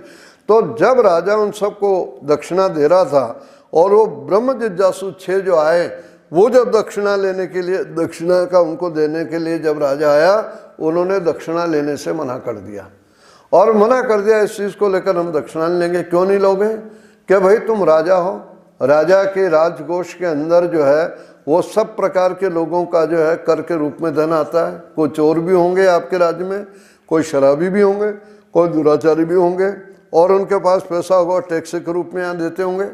[SPEAKER 1] तो जब राजा उन सबको दक्षिणा दे रहा था और वो ब्रह्म जिज्ञासु 6 जो आए, वो जब दक्षिणा लेने के लिए, दक्षिणा का उनको देने के लिए जब राजा आया, उन्होंने दक्षिणा लेने से मना कर दिया। और मना कर दिया इस चीज़ को लेकर हम दक्षिणा लेंगे, क्यों नहीं लोगे? कि भाई तुम राजा हो, राजा के राजकोष के अंदर जो है वो सब प्रकार के लोगों का जो है कर के रूप में धन आता है। कोई चोर भी होंगे आपके राज्य में, कोई शराबी भी होंगे, कोई दुराचारी भी होंगे, और उनके पास पैसा होगा टैक्स के रूप में यहाँ देते होंगे,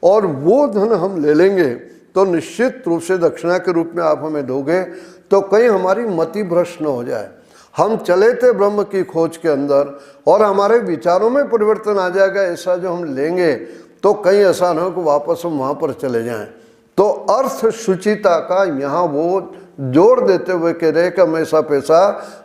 [SPEAKER 1] और वो धन हम ले लेंगे तो निश्चित रूप से दक्षिणा के रूप में आप हमें दोगे, तो कहीं हमारी मति भ्रष्ट न हो जाए। हम चले थे ब्रह्म की खोज के अंदर और हमारे विचारों में परिवर्तन आ जाएगा, ऐसा जो हम लेंगे तो कहीं ऐसा न हो कि वापस हम वहाँ पर चले जाएं। तो अर्थ शुचिता का यहाँ वो जोर देते हुए कह रहे कि हम ऐसा पैसा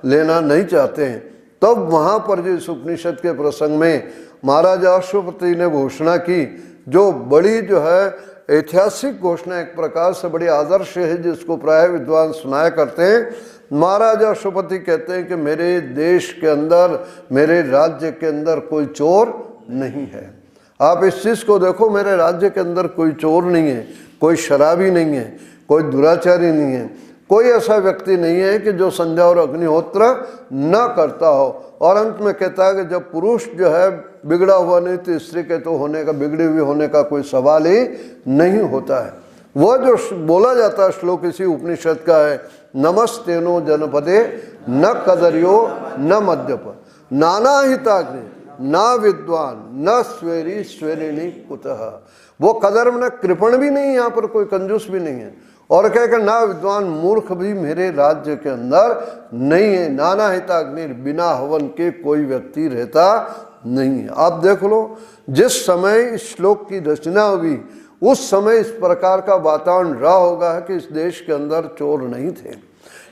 [SPEAKER 1] लेना नहीं चाहते हैं। तब वहाँ पर जो इस उपनिषद के प्रसंग में महाराजा अश्वपति ने घोषणा की, जो बड़ी जो है ऐतिहासिक घोषणा, एक प्रकार से बड़ी आदर्श है, जिसको प्राय विद्वान सुनाया करते हैं। महाराजा अश्वपति कहते हैं कि मेरे देश के अंदर, मेरे राज्य के अंदर कोई चोर नहीं है। आप इस चीज़ को देखो, मेरे राज्य के अंदर कोई चोर नहीं है, कोई शराबी नहीं है, कोई दुराचारी नहीं है, कोई ऐसा व्यक्ति नहीं है कि जो संध्या और अग्निहोत्र न करता हो। और अंत में कहता है कि जब पुरुष जो है बिगड़ा हुआ नहीं तो स्त्री के तो होने का, बिगड़े हुए होने का कोई सवाल ही नहीं होता है। वह जो बोला जाता है श्लोक इसी उपनिषद का है, नमस्तेनो जनपदे न कदर्यो न मद्यप नाना हिताग्नि ना विद्वान न स्वेरी स्वेरिणी कुतः। वो कदर्म न कृपण भी नहीं, यहाँ पर कोई कंजूस भी नहीं है, और कहकर ना विद्वान मूर्ख भी मेरे राज्य के अंदर नहीं है। नाना हिताग्नि, बिना हवन के कोई व्यक्ति रहता नहीं है। आप देख लो, जिस समय इस श्लोक की रचना हुई उस समय इस प्रकार का वातावरण रहा होगा कि इस देश के अंदर चोर नहीं थे।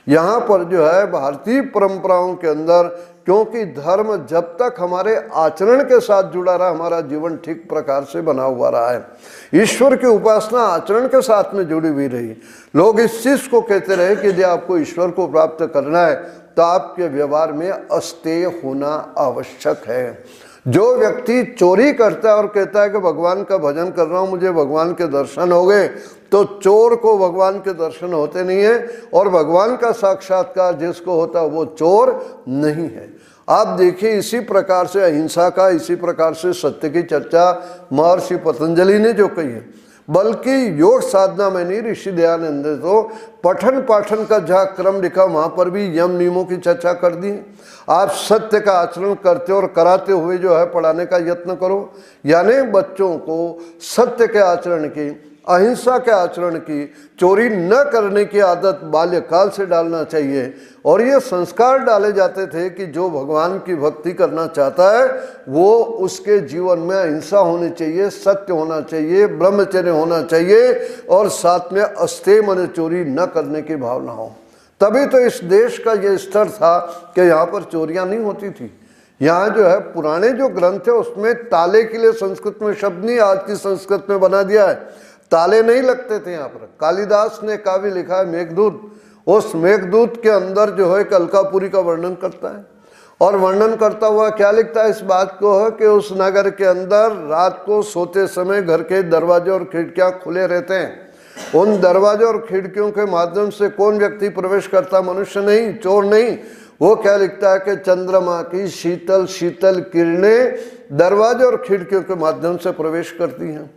[SPEAKER 1] यहाँ पर जो है भारतीय परंपराओं के अंदर, क्योंकि धर्म जब तक हमारे आचरण के साथ जुड़ा रहा, हमारा जीवन ठीक प्रकार से बना हुआ रहा है। ईश्वर की उपासना आचरण के साथ में जुड़ी हुई रही। लोग इस चीज को कहते रहे कि यदि आपको ईश्वर को प्राप्त करना है तो आपके व्यवहार में अस्तेय होना आवश्यक है। जो व्यक्ति चोरी करता है और कहता है कि भगवान का भजन कर रहा हूँ, मुझे भगवान के दर्शन हो गए, तो चोर को भगवान के दर्शन होते नहीं है, और भगवान का साक्षात्कार जिसको होता है वो चोर नहीं है। आप देखिए, इसी प्रकार से अहिंसा का, इसी प्रकार से सत्य की चर्चा महर्षि पतंजलि ने जो कही है, बल्कि योग साधना में नहीं, ऋषि दयानंद ने तो पठन पाठन का जहाँ क्रम लिखा वहाँ पर भी यम नियमों की चर्चा कर दी। आप सत्य का आचरण करते और कराते हुए जो है पढ़ाने का यत्न करो, यानी बच्चों को सत्य के आचरण की, अहिंसा के आचरण की, चोरी न करने की आदत बाल्यकाल से डालना चाहिए। और ये संस्कार डाले जाते थे कि जो भगवान की भक्ति करना चाहता है वो उसके जीवन में अहिंसा होनी चाहिए, सत्य होना चाहिए, ब्रह्मचर्य होना चाहिए, और साथ में अस्तेय मन चोरी न करने की भावना हो। तभी तो इस देश का ये स्तर था कि यहाँ पर चोरियाँ नहीं होती थी। यहाँ जो है पुराने जो ग्रंथ है उसमें ताले के लिए संस्कृत में शब्द नहीं, आज की संस्कृत में बना दिया है। ताले नहीं लगते थे यहाँ पर। कालिदास ने काव्य लिखा है मेघदूत, उस मेघदूत के अंदर जो है अलकापुरी का वर्णन करता है, और वर्णन करता हुआ क्या लिखता है, इस बात को है कि उस नगर के अंदर रात को सोते समय घर के दरवाजे और खिड़कियां खुले रहते हैं। उन दरवाजे और खिड़कियों के माध्यम से कौन व्यक्ति प्रवेश करता? मनुष्य नहीं, चोर नहीं। वो क्या लिखता है कि चंद्रमा की शीतल शीतल किरणें दरवाजे और खिड़कियों के माध्यम से प्रवेश करती हैं।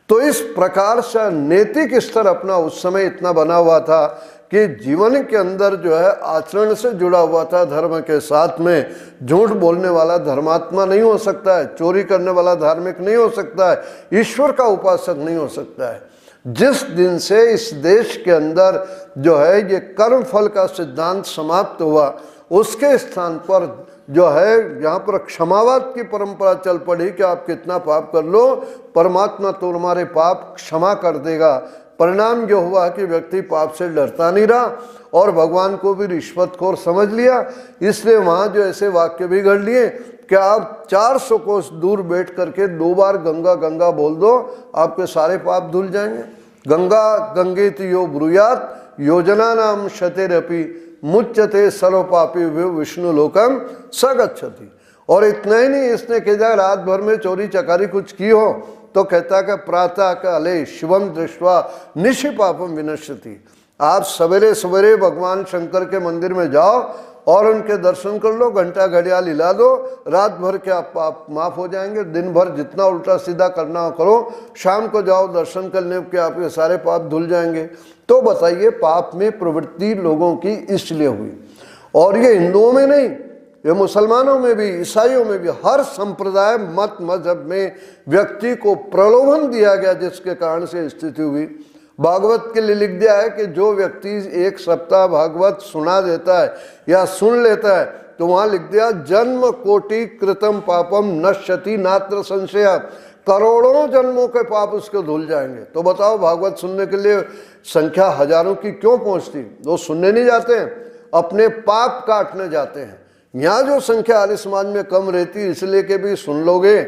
[SPEAKER 1] तो इस प्रकार से नैतिक स्तर अपना उस समय इतना बना हुआ था कि जीवन के अंदर जो है आचरण से जुड़ा हुआ था धर्म के साथ में। झूठ बोलने वाला धर्मात्मा नहीं हो सकता है, चोरी करने वाला धार्मिक नहीं हो सकता है, ईश्वर का उपासक नहीं हो सकता है। जिस दिन से इस देश के अंदर जो है ये कर्म फल का सिद्धांत समाप्त हुआ, उसके स्थान पर जो है यहाँ पर क्षमावाद की परंपरा चल पड़ी कि आप कितना पाप कर लो, परमात्मा तो तुम्हारे पाप क्षमा कर देगा। परिणाम जो हुआ कि व्यक्ति पाप से डरता नहीं रहा और भगवान को भी रिश्वतखोर समझ लिया। इसलिए वहाँ जो ऐसे वाक्य भी घड़ लिए कि आप 400 कोस दूर बैठ करके 2 बार गंगा गंगा बोल दो, आपके सारे पाप धुल जाएंगे। गंगा गंगेति यो ब्रूयात योजना नाम शतेरपि मुच्यते सर्व पापी विष्णु लोकम सगच्छति। और इतना ही नहीं, इसने कहा रात भर में चोरी चकारी कुछ की हो तो कहता कि प्रातः काले शिवम दृष्ट्वा निशि पापम विनश्यति। आप सवेरे सवेरे भगवान शंकर के मंदिर में जाओ और उनके दर्शन कर लो, घंटा घड़ियाल हिला दो, रात भर के आप पाप माफ हो जाएंगे। दिन भर जितना उल्टा सीधा करना हो करो, शाम को जाओ दर्शन करने के आपके सारे पाप धुल जाएंगे। तो बताइए पाप में प्रवृत्ति लोगों की इसलिए हुई। और ये हिंदुओं में नहीं, ये मुसलमानों में भी, ईसाइयों में भी, हर संप्रदाय मत मजहब में व्यक्ति को प्रलोभन दिया गया जिसके कारण से स्थिति हुई। भागवत के लिए लिख दिया है कि जो व्यक्ति 1 सप्ताह भागवत सुना देता है या सुन लेता है तो वहां लिख दिया जन्म कोटि कृतम पापम नश्यति नात्र संशय, करोड़ों जन्मों के पाप उसको धुल जाएंगे। तो बताओ भागवत सुनने के लिए संख्या हजारों की क्यों पहुंचती? वो सुनने नहीं जाते हैं, अपने पाप काटने जाते हैं। यहाँ जो संख्या आर्य समाज में कम रहती है इसलिए कि भी सुन लोगे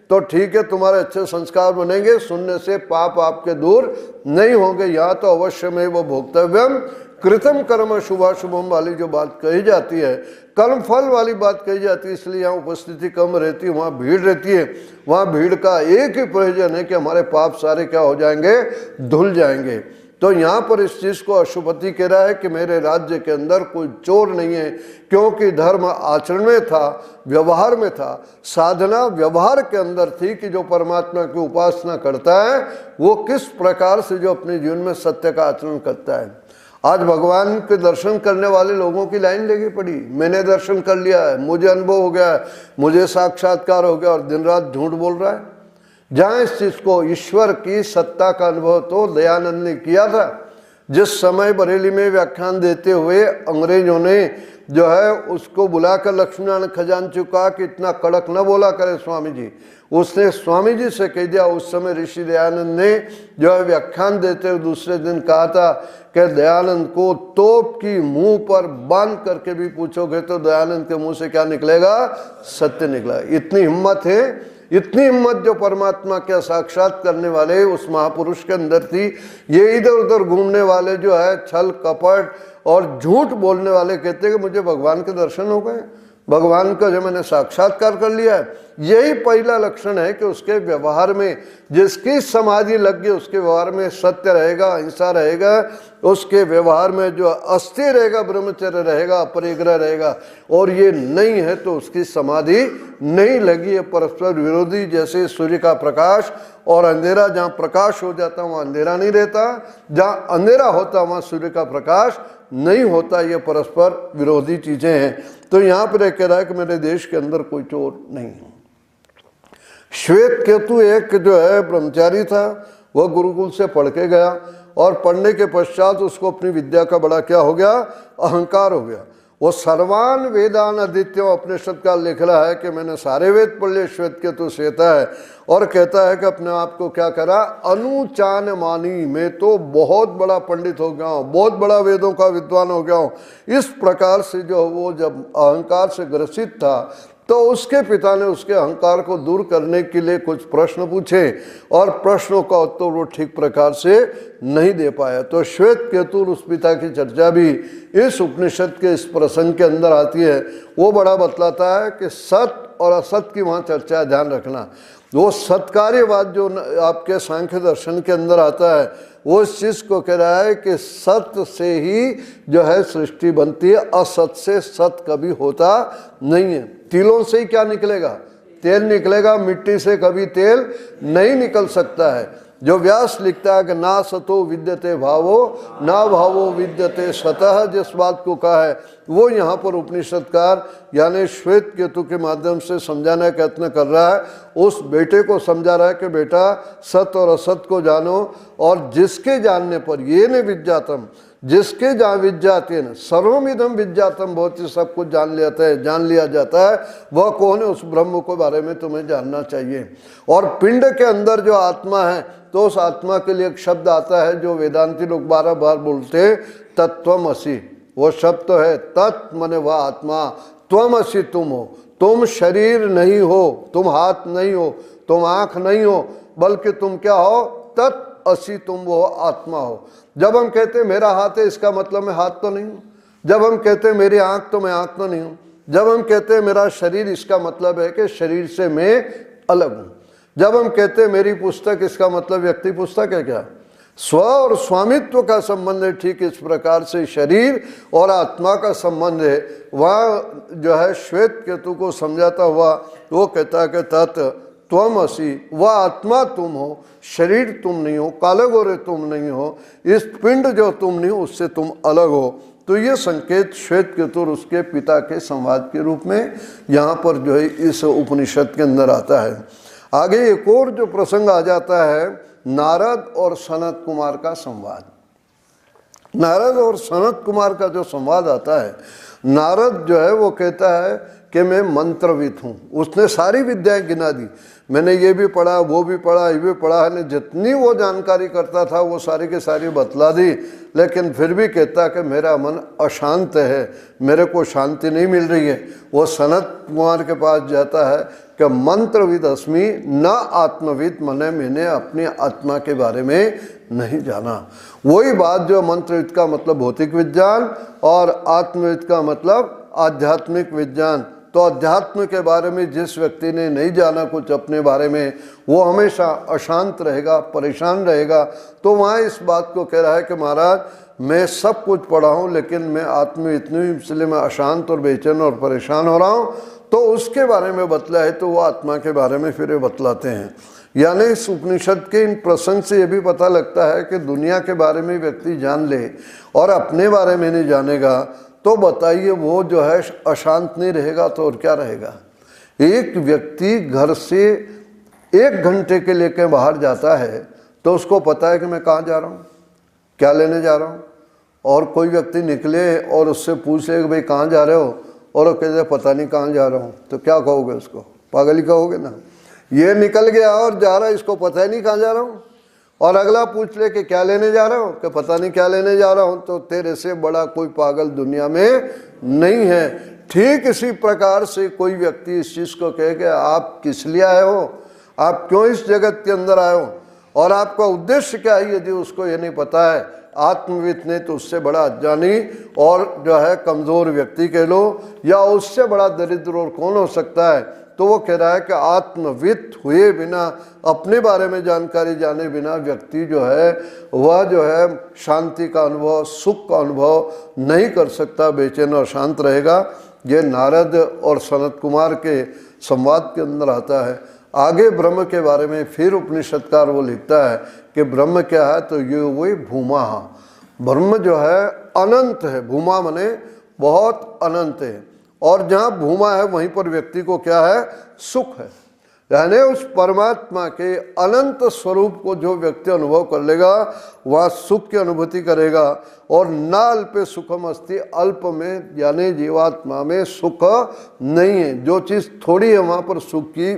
[SPEAKER 1] तो ठीक है, तुम्हारे अच्छे संस्कार बनेंगे, सुनने से पाप आपके दूर नहीं होंगे। यहाँ तो अवश्य में वो भोक्तव्यम कृतम कर्म शुभाशुभम वाली जो बात कही जाती है, कर्म फल वाली बात कही जाती है, इसलिए यहाँ उपस्थिति कम रहती है, वहाँ भीड़ रहती है। वहाँ भीड़ का एक ही प्रयोजन है कि हमारे पाप सारे क्या हो जाएंगे, धुल जाएंगे। तो यहाँ पर इस चीज को अशुपति कह रहा है कि मेरे राज्य के अंदर कोई चोर नहीं है, क्योंकि धर्म आचरण में था, व्यवहार में था, साधना व्यवहार के अंदर थी कि जो परमात्मा की उपासना करता है वो किस प्रकार से जो अपने जीवन में सत्य का आचरण करता है। आज भगवान के दर्शन करने वाले लोगों की लाइन लगी पड़ी, मैंने दर्शन कर लिया है, मुझे अनुभव हो गया है, मुझे साक्षात्कार हो गया, और दिन रात झूठ बोल रहा है। जहाँ इस चीज को ईश्वर की सत्ता का अनुभव तो दयानंद ने किया था। जिस समय बरेली में व्याख्यान देते हुए अंग्रेजों ने जो है उसको बुलाकर लक्ष्मीनारायण खजांची को कहा कि इतना कड़क न बोला करे स्वामी जी, उसने स्वामी जी से कह दिया। उस समय ऋषि दयानंद ने जो है व्याख्यान देते हुए दूसरे दिन कहा था कि दयानंद को तोप की मुंह पर बांध करके भी पूछोगे तो दयानंद के मुंह से क्या निकलेगा, सत्य निकला। इतनी हिम्मत है, इतनी हिम्मत जो परमात्मा के साक्षात करने वाले उस महापुरुष के अंदर थी। ये इधर उधर घूमने वाले जो है छल कपट और झूठ बोलने वाले कहते हैं कि मुझे भगवान के दर्शन हो गए, भगवान का जो मैंने साक्षात्कार कर लिया है। यही पहला लक्षण है कि उसके व्यवहार में, जिसकी समाधि लग गई उसके व्यवहार में सत्य रहेगा, अहिंसा रहेगा, उसके व्यवहार में जो अस्थिर रहेगा, ब्रह्मचर्य रहेगा, अपरिग्रह रहेगा। और ये नहीं है तो उसकी समाधि नहीं लगी है। परस्पर विरोधी, जैसे सूर्य का प्रकाश और अंधेरा, जहाँ प्रकाश हो जाता वहाँ अंधेरा नहीं रहता, जहाँ अंधेरा होता वहाँ सूर्य का प्रकाश नहीं होता। ये परस्पर विरोधी चीजें हैं। तो यहाँ पर कह रहा है कि मेरे देश के अंदर कोई चोर नहीं है। श्वेत केतु एक जो है ब्रह्मचारी था, वह गुरुकुल से पढ़ के गया और पढ़ने के पश्चात उसको अपनी विद्या का बड़ा क्या हो गया, अहंकार हो गया। वो सर्वान वेदान अदित्य उपनिषद का लिख रहा है कि मैंने सारे वेद पढ़ लिए, श्वेत केतु कहता है, और कहता है कि अपने आप को क्या करा, अनुचान मानी, मैं तो बहुत बड़ा पंडित हो गया हूँ, बहुत बड़ा वेदों का विद्वान हो गया हूँ। इस प्रकार से जो वो जब अहंकार से ग्रसित था तो उसके पिता ने उसके अहंकार को दूर करने के लिए कुछ प्रश्न पूछे और प्रश्नों का उत्तर वो ठीक प्रकार से नहीं दे पाया। तो श्वेत केतु उस पिता की चर्चा भी इस उपनिषद के इस प्रसंग के अंदर आती है। वो बड़ा बतलाता है कि सत और असत की वहाँ चर्चा, ध्यान रखना। वो सत्कार्यवाद जो आपके सांख्य दर्शन के अंदर आता है वो इस चीज को कह रहा है कि सत्य से ही जो है सृष्टि बनती है, असत से सत कभी होता नहीं है। तिलों से ही क्या निकलेगा, तेल निकलेगा, मिट्टी से कभी तेल नहीं निकल सकता है। जो व्यास लिखता है कि ना सतो विद्यते भावो ना भावो विद्यते सतः, जिस बात को कहा है वो यहाँ पर उपनिषदकार यानी श्वेत केतु के माध्यम से समझाने का यत्न कर रहा है। उस बेटे को समझा रहा है कि बेटा सत और असत को जानो, और जिसके जानने पर ये न विज्ञातम, जिसके जहाँ विज्ञाते न सर्वमिदम विज्ञातम, बहुत ही सब कुछ जान लिया जाता है। वह कौन है, उस ब्रह्म के बारे में तुम्हें जानना चाहिए। और पिंड के अंदर जो आत्मा है तो उस आत्मा के लिए एक शब्द आता है जो वेदांती लोग बार बार बोलते हैं, तत्त्वमसि। वो शब्द तो है तत् माने वह आत्मा, त्वमसि तुम हो। तुम शरीर नहीं हो, तुम हाथ नहीं हो, तुम आंख नहीं हो, बल्कि तुम क्या हो? तत् असि, तुम वो आत्मा हो। जब हम कहते हैं मेरा हाथ है, इसका मतलब मैं हाथ तो नहीं हूँ। जब हम कहते हैं मेरी आंख, तो मैं आंख तो नहीं हूँ। जब हम कहते हैं मेरा शरीर, इसका मतलब है कि शरीर से मैं अलग हूँ। जब हम कहते हैं मेरी पुस्तक, इसका मतलब व्यक्ति पुस्तक है क्या? स्व और स्वामित्व का संबंध है। ठीक इस प्रकार से शरीर और आत्मा का संबंध है। वह जो है श्वेत केतु को समझाता हुआ वो कहता है कि तत् त्वमसि, वह आत्मा तुम हो, शरीर तुम नहीं हो, काले गोरे तुम नहीं हो, इस पिंड जो तुम नहीं हो उससे तुम अलग हो। तो ये संकेत श्वेत केतु और उसके पिता के संवाद के रूप में यहाँ पर जो है इस उपनिषद के अंदर आता है। आगे एक और जो प्रसंग आ जाता है, नारद और सनत कुमार का संवाद। नारद और सनत कुमार का जो संवाद आता है, नारद जो है वो कहता है कि मैं मंत्रविद हूँ। उसने सारी विद्याएं गिना दी, मैंने ये भी पढ़ा, वो भी पढ़ा, ये भी पढ़ा है, जितनी वो जानकारी करता था वो सारी के सारी बतला दी। लेकिन फिर भी कहता कि मेरा मन अशांत है, मेरे को शांति नहीं मिल रही है। वो सनत कुमार के पास जाता है कि मंत्रविद अस्मि न आत्मविद, मने मैंने अपनी आत्मा के बारे में नहीं जाना। वही बात जो मंत्रविद का मतलब भौतिक विज्ञान और आत्मविद का मतलब आध्यात्मिक विज्ञान। तो अध्यात्म के बारे में जिस व्यक्ति ने नहीं जाना कुछ अपने बारे में, वो हमेशा अशांत रहेगा, परेशान रहेगा। तो वहाँ इस बात को कह रहा है कि महाराज मैं सब कुछ पढ़ा हूँ, लेकिन मैं आत्मविद नहीं हूँ, इसलिए मैं अशांत और बेचैन और परेशान हो रहा हूँ। तो उसके बारे में बतला है, तो वो आत्मा के बारे में फिर बतलाते हैं। यानी इस उपनिषद के इन प्रसंग से ये भी पता लगता है कि दुनिया के बारे में व्यक्ति जान ले और अपने बारे में नहीं जानेगा, तो बताइए वो जो है अशांत नहीं रहेगा तो और क्या रहेगा। एक व्यक्ति घर से 1 घंटे के लिए कहीं बाहर जाता है तो उसको पता है कि मैं कहाँ जा रहा हूँ, क्या लेने जा रहा हूँ। और कोई व्यक्ति निकले और उससे पूछ ले कि भाई कहाँ जा रहे हो, और वो कहते पता नहीं कहाँ जा रहा हूँ, तो क्या कहोगे उसको? पागल ही कहोगे ना। ये निकल गया और जा रहा है, इसको पता ही नहीं कहाँ जा रहा हूँ। और अगला पूछ ले कि क्या लेने जा रहा हो, कि पता नहीं क्या लेने जा रहा हूँ, तो तेरे से बड़ा कोई पागल दुनिया में नहीं है। ठीक इसी प्रकार से कोई व्यक्ति इस चीज़ को कहे कि आप किस लिए आए हो, आप क्यों इस जगत के अंदर आए हो और आपका उद्देश्य क्या है, यदि उसको ये नहीं पता है, आत्मविद ने तो उससे बड़ा अज्ञानी और जो है कमज़ोर व्यक्ति कह लो, या उससे बड़ा दरिद्र और कौन हो सकता है। तो वो कह रहा है कि आत्मविद हुए बिना, अपने बारे में जानकारी जाने बिना व्यक्ति जो है वह जो है शांति का अनुभव, सुख का अनुभव नहीं कर सकता, बेचैन और शांत रहेगा। ये नारद और सनत कुमार के संवाद के अंदर आता है। आगे ब्रह्म के बारे में फिर उपनिषदकार वो लिखता है कि ब्रह्म क्या है, तो ये वही भूमा, ब्रह्म जो है अनंत है। भूमा माने बहुत अनंत है, और जहाँ भूमा है वहीं पर व्यक्ति को क्या है, सुख है। यानी उस परमात्मा के अनंत स्वरूप को जो व्यक्ति अनुभव कर लेगा वह सुख की अनुभूति करेगा। और ना अल्पे सुखम अस्ति, अल्प में यानी जीवात्मा में सुख नहीं है। जो चीज़ थोड़ी है वहाँ पर सुख की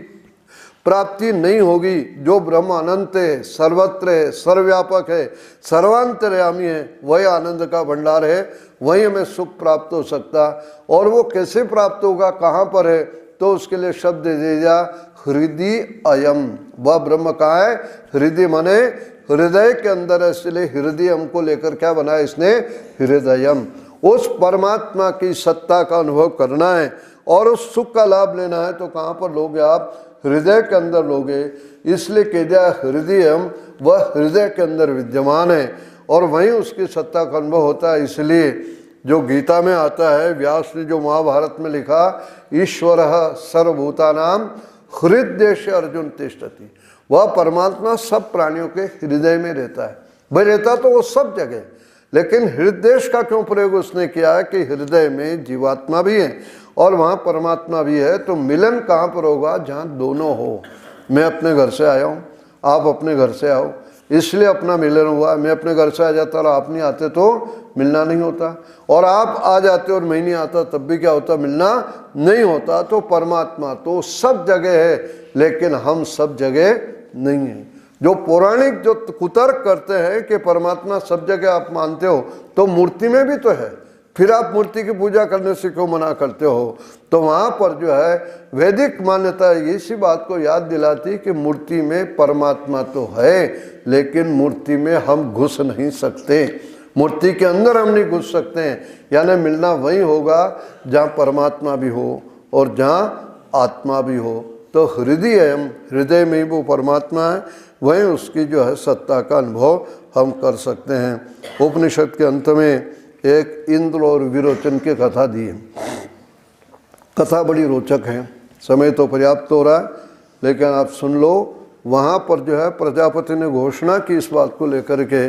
[SPEAKER 1] प्राप्ति नहीं होगी। जो ब्रह्म अनंत है, सर्वत्र है, सर्वव्यापक है, सर्वांतर्यामी है, वही आनंद का भंडार है, वही हमें सुख प्राप्त हो सकता। और वो कैसे प्राप्त होगा, कहाँ पर है, तो उसके लिए शब्द दे दिया हृदय अयम। वह ब्रह्म कहाँ है, हृदय माने हृदय के अंदर है, इसलिए हृदय हमको लेकर क्या बनाया इसने, हृदयम। उस परमात्मा की सत्ता का अनुभव करना है और उस सुख का लाभ लेना है, तो कहाँ पर लोगे आप, हृदय के अंदर लोगे। इसलिए कह दिया हृदयम, वह हृदय के अंदर विद्यमान है और वहीं उसकी सत्ता का अनुभव होता है। इसलिए जो गीता में आता है, व्यास ने जो महाभारत में लिखा, ईश्वरः सर्वभूतानां हृदयेषु अर्जुन तिष्ठति, वह परमात्मा सब प्राणियों के हृदय में रहता है। भाई रहता तो वो सब जगह, लेकिन हृदय का क्यों प्रयोग उसने किया है कि हृदय में जीवात्मा भी है और वहाँ परमात्मा भी है। तो मिलन कहाँ पर होगा, जहाँ दोनों हो। मैं अपने घर से आया हूँ, आप अपने घर से आओ, इसलिए अपना मिलन हुआ। मैं अपने घर से आ जाता और आप नहीं आते तो मिलना नहीं होता, और आप आ जाते और मैं नहीं आता तब भी क्या होता, मिलना नहीं होता। तो परमात्मा तो सब जगह है, लेकिन हम सब जगह नहीं हैं। जो पौराणिक जो कुतर्क करते हैं कि परमात्मा सब जगह आप मानते हो तो मूर्ति में भी तो है, फिर आप मूर्ति की पूजा करने से क्यों मना करते हो? तो वहाँ पर जो है वैदिक मान्यता इसी बात को याद दिलाती कि मूर्ति में परमात्मा तो है, लेकिन मूर्ति में हम घुस नहीं सकते, मूर्ति के अंदर हम नहीं घुस सकते हैं। यानी मिलना वही होगा जहाँ परमात्मा भी हो और जहाँ आत्मा भी हो। तो हृदय में वो परमात्मा है, वहीं उसकी जो है सत्ता का अनुभव हम कर सकते हैं। उपनिषद के अंत में एक इंद्र और विरोचन की कथा दी है। कथा बड़ी रोचक है, समय तो पर्याप्त हो रहा है लेकिन आप सुन लो। वहाँ पर जो है प्रजापति ने घोषणा की इस बात को लेकर के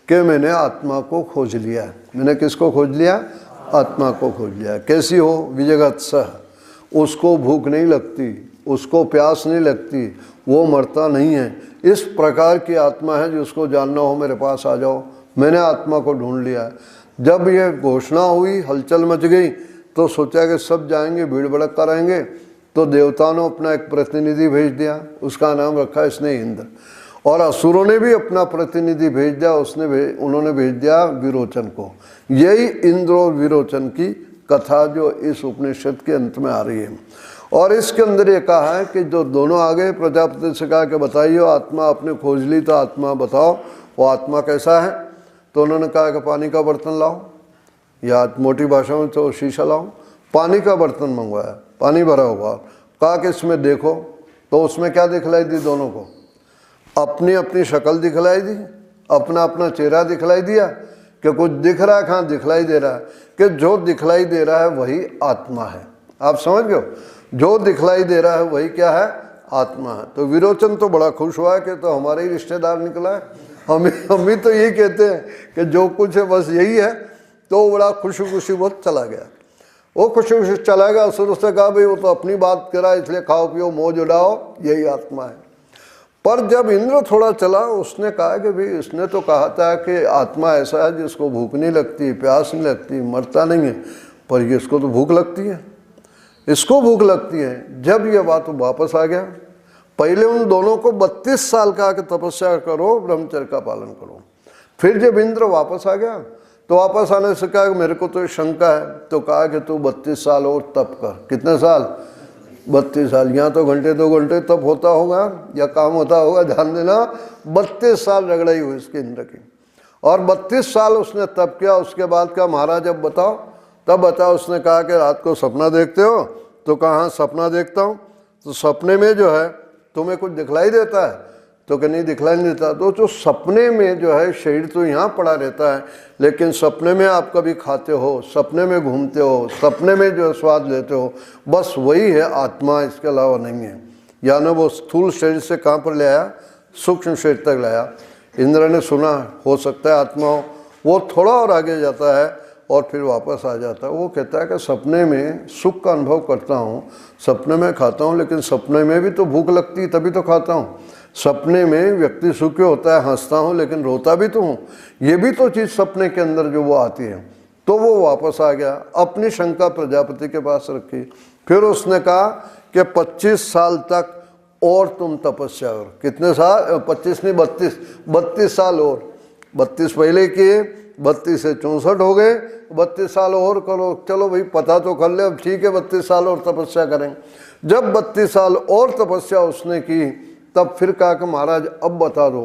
[SPEAKER 1] कि मैंने आत्मा को खोज लिया है। मैंने किसको खोज लिया? आत्मा को खोज लिया। कैसी हो? विजगत्सः, उसको भूख नहीं लगती, उसको प्यास नहीं लगती, वो मरता नहीं है। इस प्रकार की आत्मा है जिसको जानना हो मेरे पास आ जाओ, मैंने आत्मा को ढूंढ लिया। जब ये घोषणा हुई, हलचल मच गई, तो सोचा कि सब जाएंगे, भीड़ भड़का रहेंगे। तो देवताओं ने अपना एक प्रतिनिधि भेज दिया, उसका नाम रखा इसने इंद्र। और असुरों ने भी अपना प्रतिनिधि भेज दिया, उन्होंने भेज दिया विरोचन को। यही इंद्र और विरोचन की कथा जो इस उपनिषद के अंत में आ रही है। और इसके अंदर ये कहा है कि जो दोनों आ गए, प्रजापति से कहा कि बताइए आत्मा आपने खोज ली तो आत्मा बताओ, वो आत्मा कैसा है? तो उन्होंने कहा कि पानी का बर्तन लाओ, या मोटी भाषा में तो शीशा लाओ। पानी का बर्तन मंगवाया, पानी भरा हुआ, कहा कि इसमें देखो। तो उसमें क्या दिखलाई दी दोनों को? अपनी अपनी शक्ल दिखलाई दी, अपना अपना चेहरा दिखलाई दिया कि कुछ दिख रहा है, कहाँ दिखलाई दे रहा है कि जो दिखलाई दे रहा है वही आत्मा है। आप समझ गए? जो दिखलाई दे रहा है वही क्या है? आत्मा है। तो विरोचन तो बड़ा खुश हुआ है कि तो हमारे ही रिश्तेदार निकला है। हम भी तो यही कहते हैं कि जो कुछ है बस यही है। तो बड़ा खुशी खुशी वो चला गया। वो खुशी खुशी चला गया। असुर से कहा भाई वो तो अपनी बात करा, इसलिए खाओ पियो मौज उड़ाओ, यही आत्मा है। पर जब इंद्र थोड़ा चला, उसने कहा कि भाई इसने तो कहा था कि आत्मा ऐसा है जिसको भूख नहीं लगती, प्यास नहीं लगती, मरता नहीं है, पर ये इसको तो भूख लगती है, इसको भूख लगती है। जब ये बात वापस आ गया, पहले उन दोनों को 32 साल कहा कि तपस्या करो, ब्रह्मचर्य का पालन करो। फिर जब इंद्र वापस आ गया तो वापस आने से कहा कि मेरे को तो शंका है। तो कहा कि तू 32 साल और तप कर। कितने साल? 32 साल। यहाँ तो घंटे 2 घंटे तप होता होगा या काम होता होगा, ध्यान देना। 32 साल रगड़ाई हुई इसके इंद्र की। और 32 साल उसने तप किया। उसके बाद का महाराज अब बताओ, तब बताओ। उसने कहा कि रात को सपना देखते हो? तो कहाँ सपना देखता हूँ। तो सपने में जो है तुम्हें कुछ दिखलाई देता है? तो कि नहीं दिखलाई नहीं देता। तो जो सपने में जो है शरीर तो यहाँ पड़ा रहता है, लेकिन सपने में आप कभी खाते हो, सपने में घूमते हो, सपने में जो स्वाद लेते हो, बस वही है आत्मा, इसके अलावा नहीं है। यानी वो स्थूल शरीर से कहाँ पर ले आया? सूक्ष्म शरीर तक लाया। इंद्र ने सुना हो सकता है आत्मा हो। वो थोड़ा और आगे जाता है और फिर वापस आ जाता है। वो कहता है कि सपने में सुख का अनुभव करता हूँ, सपने में खाता हूँ, लेकिन सपने में भी तो भूख लगती है तभी तो खाता हूँ। सपने में व्यक्ति सुखी होता है, हंसता हूँ, लेकिन रोता भी तो हूँ। ये भी तो चीज़ सपने के अंदर जो वो आती है। तो वो वापस आ गया, अपनी शंका प्रजापति के पास रखी। फिर उसने कहा कि 25 साल तक और तुम तपस्या करो। कितने साल? 25 नहीं 32 साल और। 32 पहले किए, 32 से 64 हो गए, 32 साल और करो। चलो भाई पता तो कर ले, अब ठीक है 32 साल और तपस्या करेंगे। जब 32 साल और तपस्या उसने की, तब फिर कहा कि महाराज अब बता दो।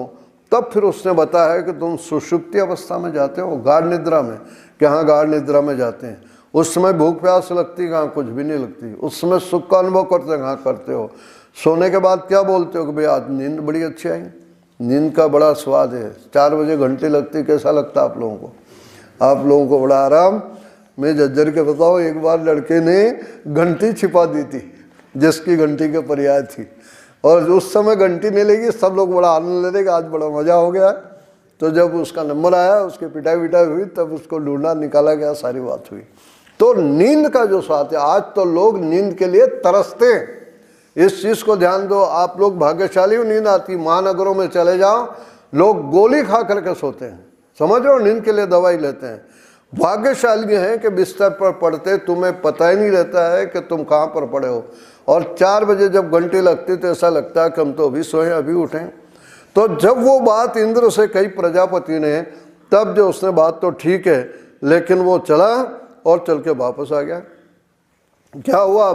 [SPEAKER 1] तब फिर उसने बताया कि तुम सुषुप्ति अवस्था में जाते हो, गाढ़ निद्रा में। कि हाँ गाढ़ निद्रा में जाते हैं। उस समय भूख प्यास लगती, कहाँ कुछ भी नहीं लगती। उस समय सुख का अनुभव करते हैं, कहाँ करते हो। सोने के बाद क्या बोलते हो कि भाई आज नींद बड़ी अच्छी आई, नींद का बड़ा स्वाद है। 4 बजे घंटी लगती, कैसा लगता आप लोगों को? आप लोगों को बड़ा आराम। मैं जज्जर के बताओ, एक बार लड़के ने घंटी छिपा दी थी जिसकी घंटी के पर्याय थी, और उस समय घंटी नहीं लगी, सब लोग बड़ा आनंद लेते कि आज बड़ा मजा हो गया। तो जब उसका नंबर आया, उसकी पिटाई विटाई हुई, तब उसको ढूंढना निकाला गया, सारी बात हुई। तो नींद का जो स्वाद है, आज तो लोग नींद के लिए तरसते हैं। इस चीज को ध्यान दो, आप लोग भाग्यशाली हो, नींद आती। महानगरों में चले जाओ, लोग गोली खा करके सोते हैं, समझ रहे हो, नींद के लिए दवाई लेते हैं। भाग्यशाली हैं कि बिस्तर पर पड़ते तुम्हें पता ही नहीं रहता है कि तुम कहाँ पर पड़े हो। और 4 बजे जब घंटी लगती तो ऐसा लगता है कि हम तो अभी सोए अभी उठें। तो जब वो बात इंद्र से कही प्रजापति ने, तब जो उसने बात तो ठीक है, लेकिन वो चला और चल के वापस आ गया। क्या हुआ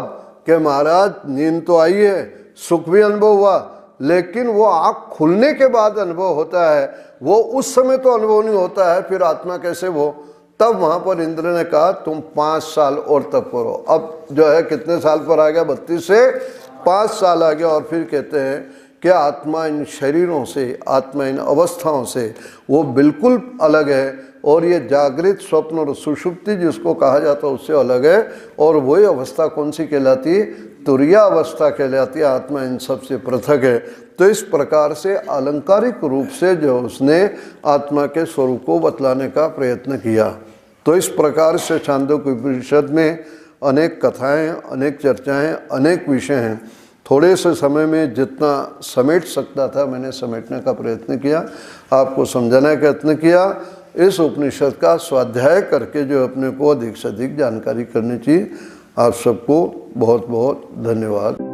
[SPEAKER 1] कि महाराज नींद तो आई है, सुख भी अनुभव हुआ, लेकिन वो आँख खुलने के बाद अनुभव होता है, वो उस समय तो अनुभव नहीं होता है, फिर आत्मा कैसे वो। तब वहाँ पर इंद्र ने कहा तुम 5 साल और तप करो। अब जो है कितने साल पर आ गया, 32 से 5 साल आ गया। और फिर कहते हैं कि आत्मा इन शरीरों से, आत्मा इन अवस्थाओं से वो बिल्कुल अलग है, और ये जागृत, स्वप्न और सुषुप्ति जिसको कहा जाता है उससे अलग है। और वही अवस्था कौन सी कहलाती है, तुरिया अवस्था कहलाती है। आत्मा इन सब से पृथक है। तो इस प्रकार से अलंकारिक रूप से जो उसने आत्मा के स्वरूप को बतलाने का प्रयत्न किया। तो इस प्रकार से छांदोग्य उपनिषद में अनेक कथाएं, अनेक चर्चाएं, अनेक विषय हैं। थोड़े से समय में जितना समेट सकता था मैंने समेटने का प्रयत्न किया, आपको समझाने का यत्न किया। इस उपनिषद का स्वाध्याय करके जो अपने को अधिक से अधिक जानकारी करनी चाहिए। आप सबको बहुत बहुत धन्यवाद।